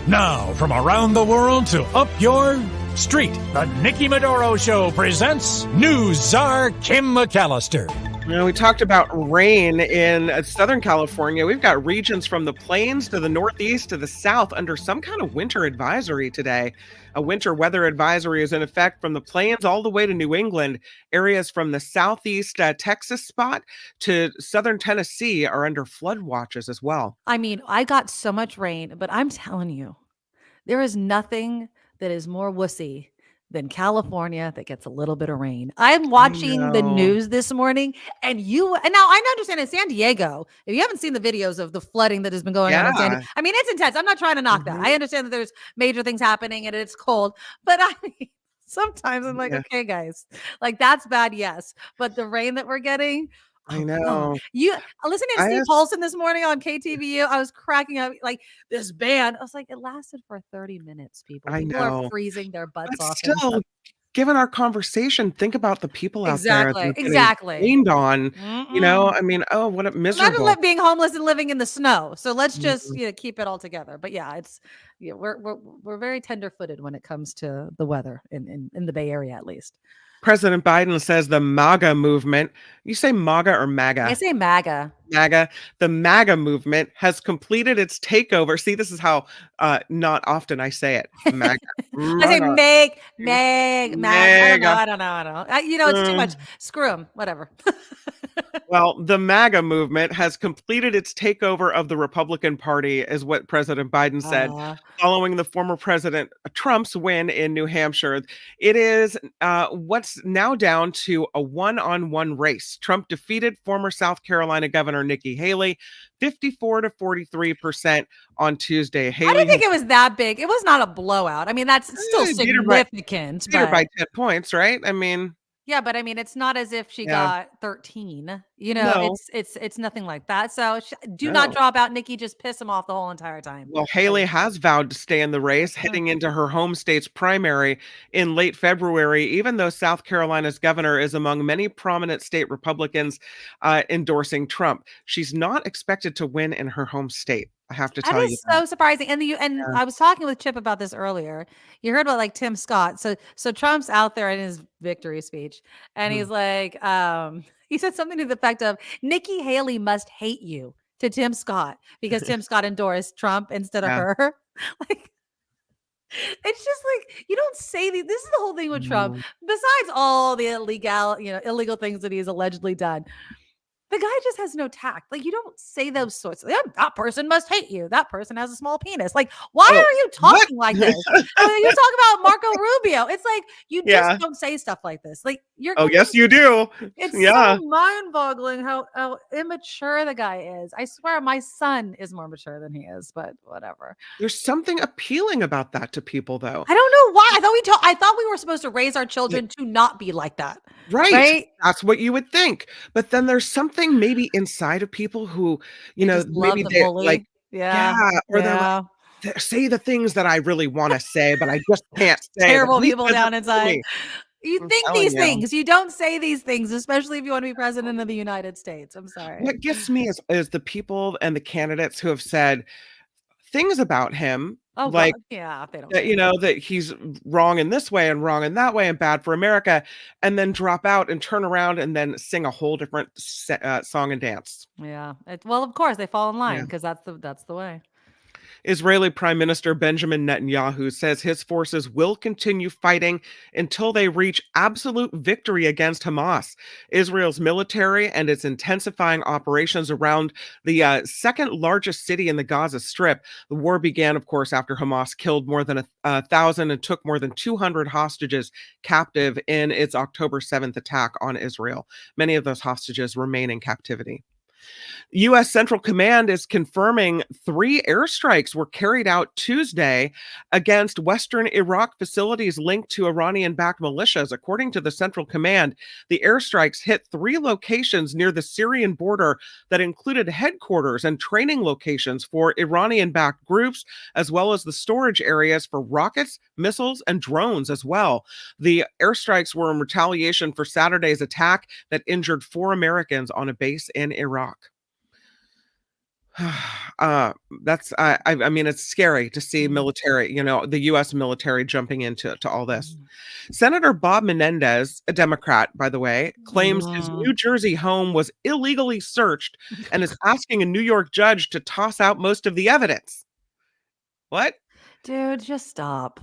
Now, from around the world to up your street, the Nikki Maduro Show presents News Czar Kim McAllister. We talked about rain in Southern California. We've got regions from the plains to the northeast to the south under some kind of winter advisory today. A winter weather advisory is in effect from the plains all the way to New England. Areas from the southeast Texas spot to southern Tennessee are under flood watches as well. I mean, I got so much rain, but I'm telling you, there is nothing that is more wussy than California that gets a little bit of rain. I'm watching the news this morning and now I understand in San Diego, if you haven't seen the videos of the flooding that has been going on in San Diego, I mean, it's intense. I'm not trying to knock that. I understand that there's major things happening and it's cold, but I mean, sometimes I'm like, okay, guys, like that's bad. Yes. But the rain that we're getting, I know. You listening to Steve Paulson this morning on KTVU, I was cracking up. Like this band, I was like, it lasted for 30 minutes. People are freezing their butts off. Still, given our conversation, think about the people out there. Exactly. Rained on. I mean, what a miserable. Imagine being homeless and living in the snow. So let's just keep it all together. But we're very tender-footed when it comes to the weather in the Bay Area, at least. President Biden says the MAGA movement. You say MAGA or MAGA? I say MAGA. MAGA. The MAGA movement has completed its takeover. See, this is how not often I say it. MAGA. I say MAGA. Meg. MAGA. I don't know. It's too much. Screw him. Whatever. Well, the MAGA movement has completed its takeover of the Republican Party, is what President Biden said, following the former President Trump's win in New Hampshire. It is what's now down to a one-on-one race. Trump defeated former South Carolina Governor Nikki Haley 54 to 43% on Tuesday. Haley I didn't think it was that big. It was not a blowout. I mean, that's still significant. Beat her by 10 points, right? I mean... Yeah, but I mean, it's not as if she got 13. No. It's nothing like that. So do not drop out, Nikki. Just piss him off the whole entire time. Well, Haley has vowed to stay in the race heading into her home state's primary in late February, even though South Carolina's governor is among many prominent state Republicans endorsing Trump. She's not expected to win in her home state. I have to tell you. That is so surprising. And I was talking with Chip about this earlier. You heard about like Tim Scott. So Trump's out there in his victory speech, and he's like, he said something to the effect of, Nikki Haley must hate you to Tim Scott because Tim Scott endorsed Trump instead of her. Like, it's just like, you don't say these. This is the whole thing with Trump. Besides all the illegal things that he's allegedly done. The guy just has no tact. Like, you don't say those sorts of, that person must hate you. That person has a small penis. Like, why are you talking like this? You talk about Marco Rubio. It's like, you just don't say stuff like this. Like, yes, you do. It's so mind-boggling how immature the guy is. I swear my son is more mature than he is, but whatever. There's something appealing about that to people, though. I don't know why. I thought we were supposed to raise our children to not be like that. Right? That's what you would think. But then there's something maybe inside of people who, maybe they like, or they're like, say the things that I really want to say, but I just can't say. Terrible people down inside. You think these things. You don't say these things, especially if you want to be president of the United States. I'm sorry. What gets me is the people and the candidates who have said things about him. Oh, like, God. They don't that he's wrong in this way and wrong in that way and bad for America, and then drop out and turn around and then sing a whole different song and dance. Yeah. Well, of course they fall in line because that's the way. Israeli Prime Minister Benjamin Netanyahu says his forces will continue fighting until they reach absolute victory against Hamas. Israel's military and its intensifying operations around the second largest city in the Gaza Strip. The war began, of course, after Hamas killed more than 1,000 and took more than 200 hostages captive in its October 7th attack on Israel. Many of those hostages remain in captivity. U.S. Central Command is confirming 3 airstrikes were carried out Tuesday against Western Iraq facilities linked to Iranian-backed militias. According to the Central Command, the airstrikes hit 3 locations near the Syrian border that included headquarters and training locations for Iranian-backed groups, as well as the storage areas for rockets, missiles, and drones as well. The airstrikes were in retaliation for Saturday's attack that injured 4 Americans on a base in Iraq. I mean, it's scary to see military, the U.S. military jumping into all this. Senator Bob Menendez, a Democrat, by the way, claims his New Jersey home was illegally searched and is asking a New York judge to toss out most of the evidence. What? Dude, just stop.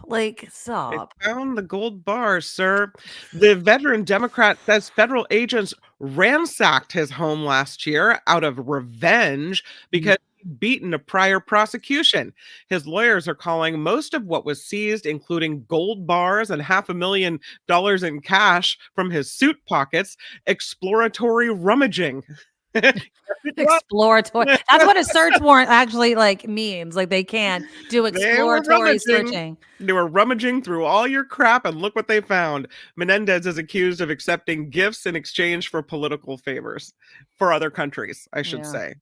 Stop. They found the gold bars, sir. The veteran Democrat says federal agents ransacked his home last year out of revenge because he'd beaten a prior prosecution. His lawyers are calling most of what was seized, including gold bars and $500,000 in cash from his suit pockets, exploratory rummaging. Exploratory. That's what a search warrant actually means. They can do exploratory searching. They were rummaging through all your crap and look what they found. Menendez is accused of accepting gifts in exchange for political favors for other countries, I should say.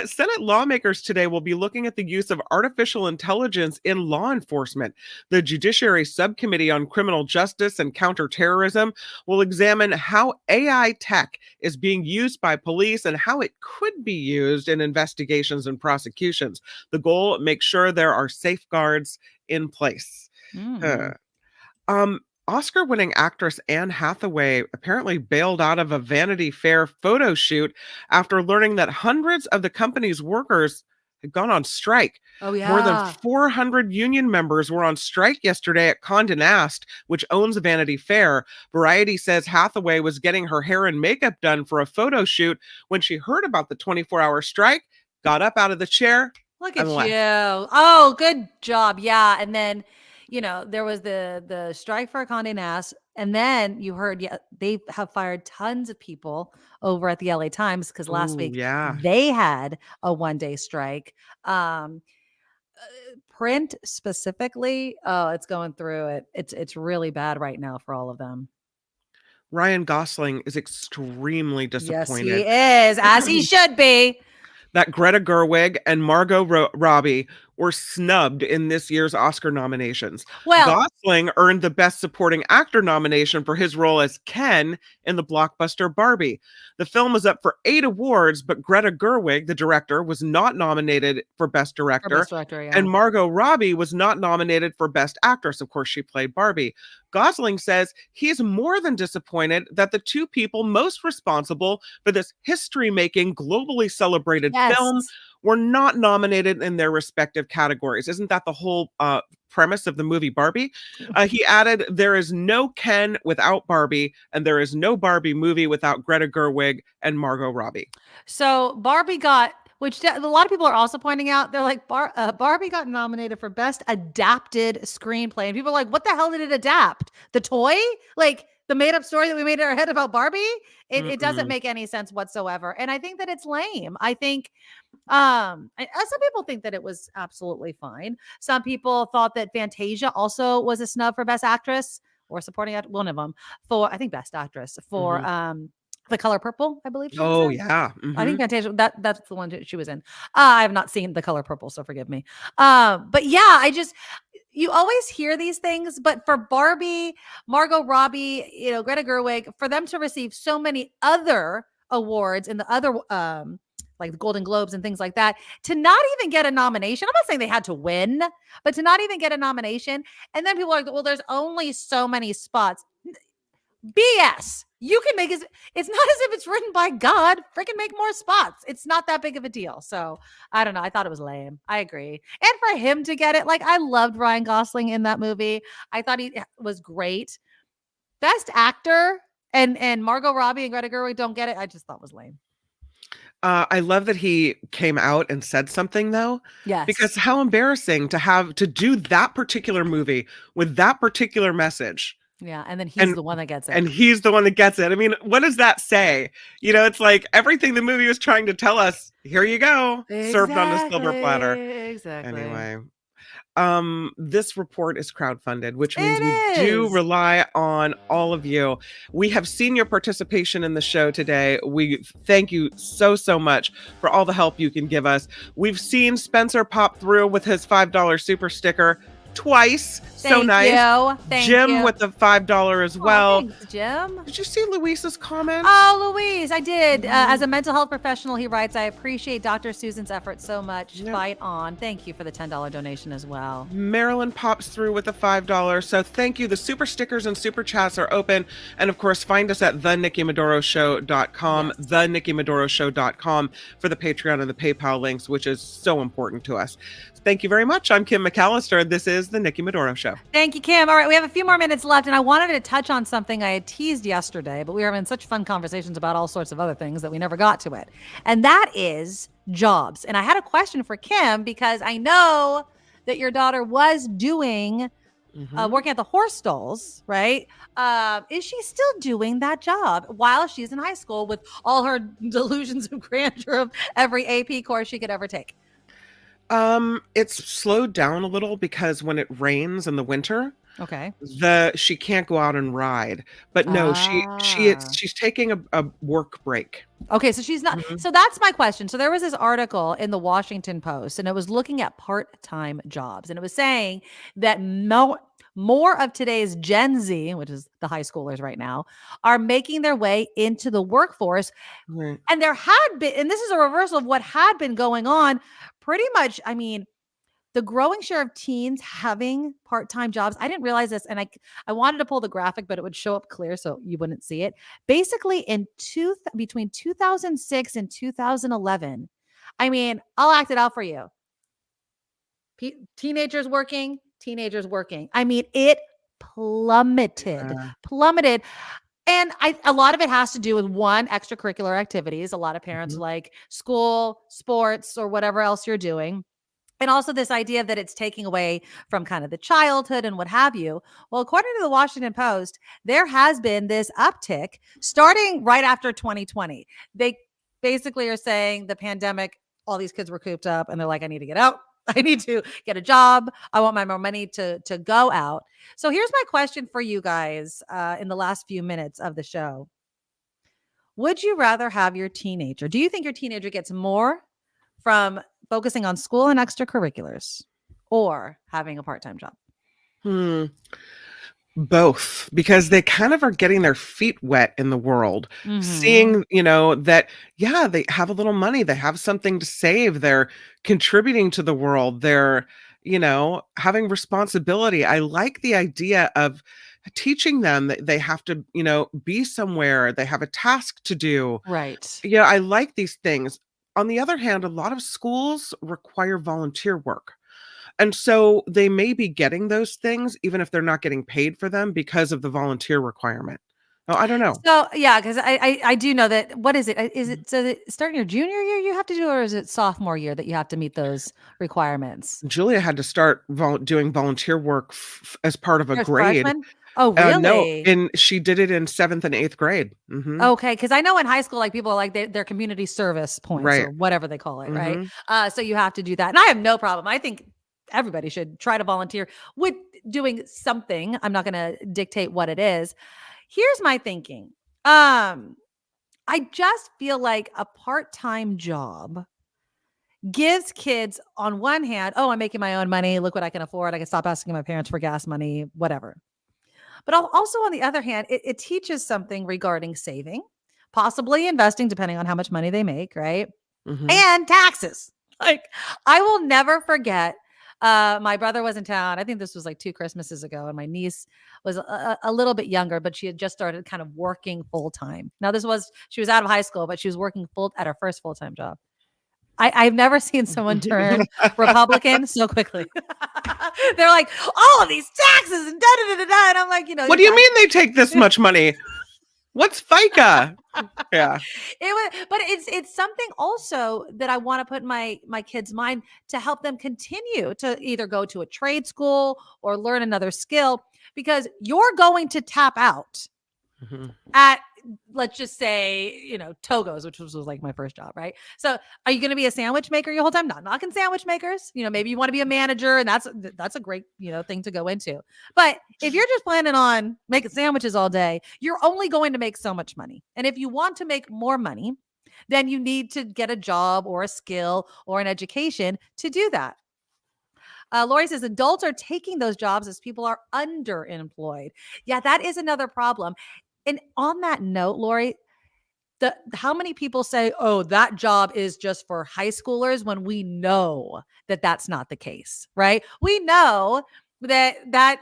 Senate lawmakers today will be looking at the use of artificial intelligence in law enforcement. The Judiciary Subcommittee on Criminal Justice and Counterterrorism will examine how AI tech is being used by police and how it could be used in investigations and prosecutions. The goal, make sure there are safeguards in place. Oscar-winning actress Anne Hathaway apparently bailed out of a Vanity Fair photo shoot after learning that hundreds of the company's workers had gone on strike. Oh, More than yeah. 400 union members were on strike yesterday at Condé Nast, which owns Vanity Fair. Variety says Hathaway was getting her hair and makeup done for a photo shoot when she heard about the 24-hour strike, got up out of the chair, Look at and you. left. Oh, good job. Yeah. And then, there was the strike for Condé Nast. And then you heard, they have fired tons of people over at the LA Times because last Ooh, week yeah. they had a 1-day strike. Print specifically, it's going through it. It's really bad right now for all of them. Ryan Gosling is extremely Yes, he disappointed is, as he should be. that Greta Gerwig and Margot Robbie were snubbed in this year's Oscar nominations. Well, Gosling earned the Best Supporting Actor nomination for his role as Ken in the blockbuster Barbie. The film was up for 8 awards, but Greta Gerwig, the director, was not nominated for Best Director. And Margot Robbie was not nominated for Best Actress. Of course, she played Barbie. Gosling says he's more than disappointed that the two people most responsible for this history-making, globally celebrated film were not nominated in their respective categories. Isn't that the whole premise of the movie Barbie? He added, there is no Ken without Barbie, and there is no Barbie movie without Greta Gerwig and Margot Robbie. So Barbie got, which a lot of people are also pointing out, they're like, Barbie got nominated for Best Adapted Screenplay. And people are like, what the hell did it adapt? The toy? Like the made-up story that we made in our head about Barbie? It doesn't make any sense whatsoever. And I think that it's lame. I think some people think that it was absolutely fine. Some people thought that Fantasia also was a snub for Best Actress or supporting actor, one of them, for I think Best Actress for The Color Purple, I believe. Oh, yeah. I think Fantasia, that's the one that she was in. I have not seen The Color Purple, so forgive me. But yeah, you always hear these things, but for Barbie, Margot Robbie, Greta Gerwig, for them to receive so many other awards in the other, like the Golden Globes and things like that, to not even get a nomination. I'm not saying they had to win, but to not even get a nomination. And then people are like, well, there's only so many spots. BS. You can make it's not as if it's written by God. Freaking make more spots. It's not that big of a deal. So I don't know. I thought it was lame. I agree. And for him to get it, like I loved Ryan Gosling in that movie. I thought he was great. Best actor and Margot Robbie and Greta Gerwig don't get it. I just thought it was lame. I love that he came out and said something though. Yes. Because how embarrassing to do that particular movie with that particular message. Yeah, and then he's the one that gets it. And he's the one that gets it. I mean, what does that say? It's like everything the movie was trying to tell us, here you go, served on a silver platter. Exactly. Anyway, this report is crowdfunded, which means we do rely on all of you. We have seen your participation in the show today. We thank you so much for all the help you can give us. We've seen Spencer pop through with his $5 super sticker twice. So nice. Thank Jim you. with the $5 as well. Thanks, Jim. Did you see Luis's comment? Oh, Luis, I did. As a mental health professional, he writes, I appreciate Dr. Susan's efforts so much. Fight on. Thank you for the $10 donation as well. Marilyn pops through with a $5. So thank you. The super stickers and super chats are open. And of course, find us at thenikkimadoroshow.com, thenikkimadoroshow.com for the Patreon and the PayPal links, which is so important to us. Thank you very much. I'm Kim McAllister. This is the Nikki Maduro Show. Thank you, Kim. All right, we have a few more minutes left, and I wanted to touch on something I had teased yesterday, but we were having such fun conversations about all sorts of other things that we never got to it. And that is jobs. And I had a question for Kim because I know that your daughter was doing working at the horse stalls, right? Is she still doing that job while she's in high school with all her delusions of grandeur of every AP course she could ever take? It's slowed down a little because when it rains in the winter, okay, she can't go out and ride. But no, she's taking a work break. Okay, so she's not. So that's my question. So there was this article in the Washington Post, and it was looking at part-time jobs, and it was saying that more of today's Gen Z, which is the high schoolers right now, are making their way into the workforce. Right. And there had been, and this is a reversal of what had been going on pretty much. I mean, the growing share of teens having part-time jobs. I didn't realize this, and I wanted to pull the graphic, but it would show up clear so you wouldn't see it. Basically, between 2006 and 2011, I mean, I'll act it out for you. Teenagers working. I mean, it plummeted. And a lot of it has to do with one, extracurricular activities. A lot of parents like school, sports, or whatever else you're doing. And also this idea that it's taking away from kind of the childhood and what have you. Well, according to the Washington Post, there has been this uptick starting right after 2020. They basically are saying the pandemic, all these kids were cooped up and they're like, I need to get out. I need to get a job. I want my more money to go out. So here's my question for you guys in the last few minutes of the show. Would you rather have your teenager? Do you think your teenager gets more from focusing on school and extracurriculars or having a part-time job? Both, because they kind of are getting their feet wet in the world, seeing, that, they have a little money, they have something to save, they're contributing to the world, they're, having responsibility. I like the idea of teaching them that they have to, be somewhere, they have a task to do. Right. Yeah, I like these things. On the other hand, a lot of schools require volunteer work. And so they may be getting those things, even if they're not getting paid for them because of the volunteer requirement. Oh, I don't know. So, yeah, because I do know that. What is it? Is it so that starting your junior year you have to do, or is it sophomore year that you have to meet those requirements? Julia had to start doing volunteer work as part of a grade. Freshman? Oh, really? No, and she did it in 7th and 8th grade. Okay, because I know in high school, like people are like their community service points or whatever they call it, right? So you have to do that, and I have no problem. I think everybody should try to volunteer with doing something. I'm not going to dictate what it is. Here's my thinking. I just feel like a part-time job gives kids, on one hand, oh, I'm making my own money. Look what I can afford. I can stop asking my parents for gas money, whatever. But also on the other hand, it teaches something regarding saving, possibly investing, depending on how much money they make, right? And taxes. Like, I will never forget. My brother was in town. I think this was like 2 Christmases ago. And my niece was a little bit younger, but she had just started kind of working full time. Now she was out of high school, but she was working at her first full-time job. I've never seen someone turn Republican so quickly. They're like, all of these taxes and da-da-da-da-da. And I'm like, what do you mean they take this much money? What's FICA? Yeah. But it's something also that I want to put in my kids' mind to help them continue to either go to a trade school or learn another skill, because you're going to tap out at, let's just say, Togo's, which was like my first job, right? So are you going to be a sandwich maker your whole time? Not knocking sandwich makers. Maybe you want to be a manager, and that's a great, thing to go into. But if you're just planning on making sandwiches all day, you're only going to make so much money. And if you want to make more money, then you need to get a job or a skill or an education to do that. Lori says adults are taking those jobs as people are underemployed. Yeah, that is another problem. And on that note, Lori, how many people say, oh, that job is just for high schoolers, when we know that that's not the case, right? We know that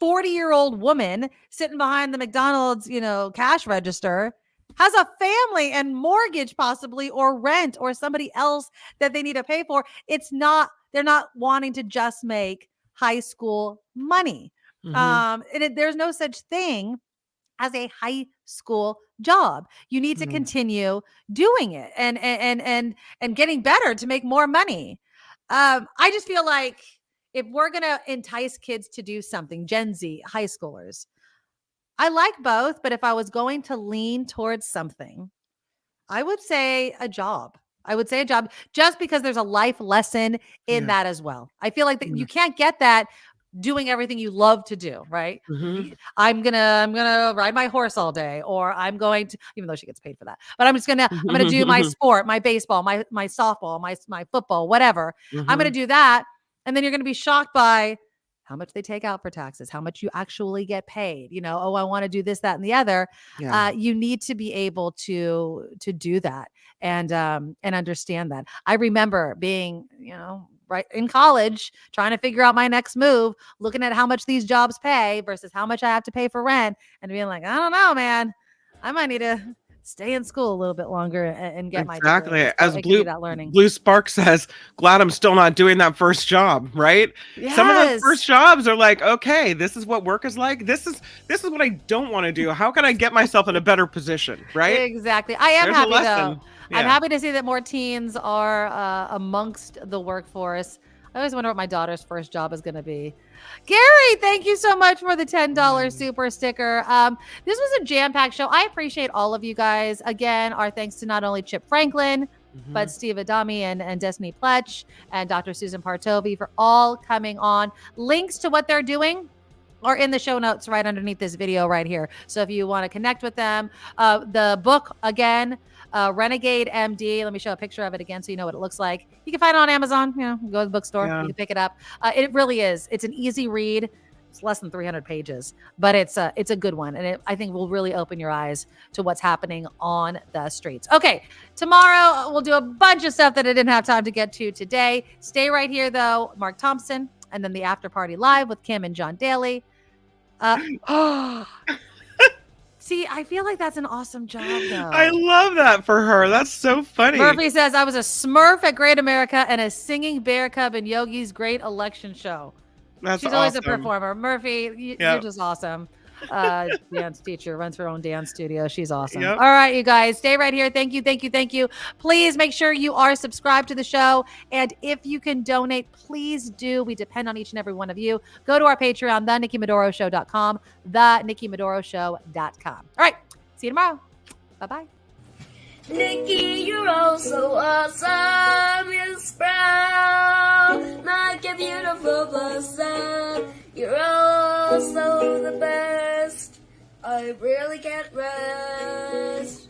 40-year-old woman sitting behind the McDonald's, cash register has a family and mortgage possibly, or rent, or somebody else that they need to pay for. They're not wanting to just make high school money. There's no such thing as a high school job. You need to continue doing it and getting better to make more money. I just feel like if we're going to entice kids to do something, Gen Z, high schoolers, I like both, but if I was going to lean towards something, I would say a job. Just because there's a life lesson in that as well. I feel like that you can't get that doing everything you love to do, right? I'm gonna ride my horse all day, or I'm going to, even though she gets paid for that, but I'm gonna do my sport, my baseball, my softball, my football, whatever. I'm gonna do that, and then you're gonna be shocked by how much they take out for taxes, how much you actually get paid. Oh, I want to do this, that, and the other. You need to be able to do that and understand that. I remember being, right in college, trying to figure out my next move, looking at how much these jobs pay versus how much I have to pay for rent, and being like, I don't know, man, I might need to stay in school a little bit longer and get my degree. So As it can be that learning. Blue Spark says, glad I'm still not doing that first job, right? Some of those first jobs are like, okay, this is what work is like. This is what I don't want to do. How can I get myself in a better position, right? Exactly. I am happy though. Yeah. I'm happy to see that more teens are amongst the workforce. I always wonder what my daughter's first job is going to be. Gary, thank you so much for the $10 super sticker. This was a jam-packed show. I appreciate all of you guys. Again, our thanks to not only Chip Franklin, but Steve Adami and Destiny Pletch and Dr. Susan Partovi for all coming on. Links to what they're doing are in the show notes right underneath this video right here. So if you want to connect with them, the book, again, Renegade M.D. Let me show a picture of it again so you know what it looks like. You can find it on Amazon. Go to the bookstore. You can pick it up. It really is. It's an easy read. It's less than 300 pages, but it's a good one. And I think will really open your eyes to what's happening on the streets. Okay, tomorrow we'll do a bunch of stuff that I didn't have time to get to today. Stay right here, though. Mark Thompson, and then the After Party Live with Kim and John Daly. See, I feel like that's an awesome job, though. I love that for her. That's so funny. Murphy says, I was a Smurf at Great America and a singing bear cub in Yogi's Great Election Show. She's always a performer. Murphy, you're just awesome. Dance teacher, runs her own dance studio. She's awesome. All right, you guys, stay right here. Thank you. Please make sure you are subscribed to the show. And if you can donate, please do. We depend on each and every one of you. Go to our Patreon, theNikkiMadoroShow.com, theNikkiMadoroShow.com. All right, see you tomorrow. Bye-bye. Nikki, you're all so awesome. You're proud, like a beautiful blossom. You're also the best. I really can't rest.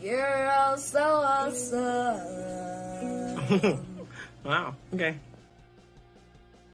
You're all so awesome. Wow. Okay.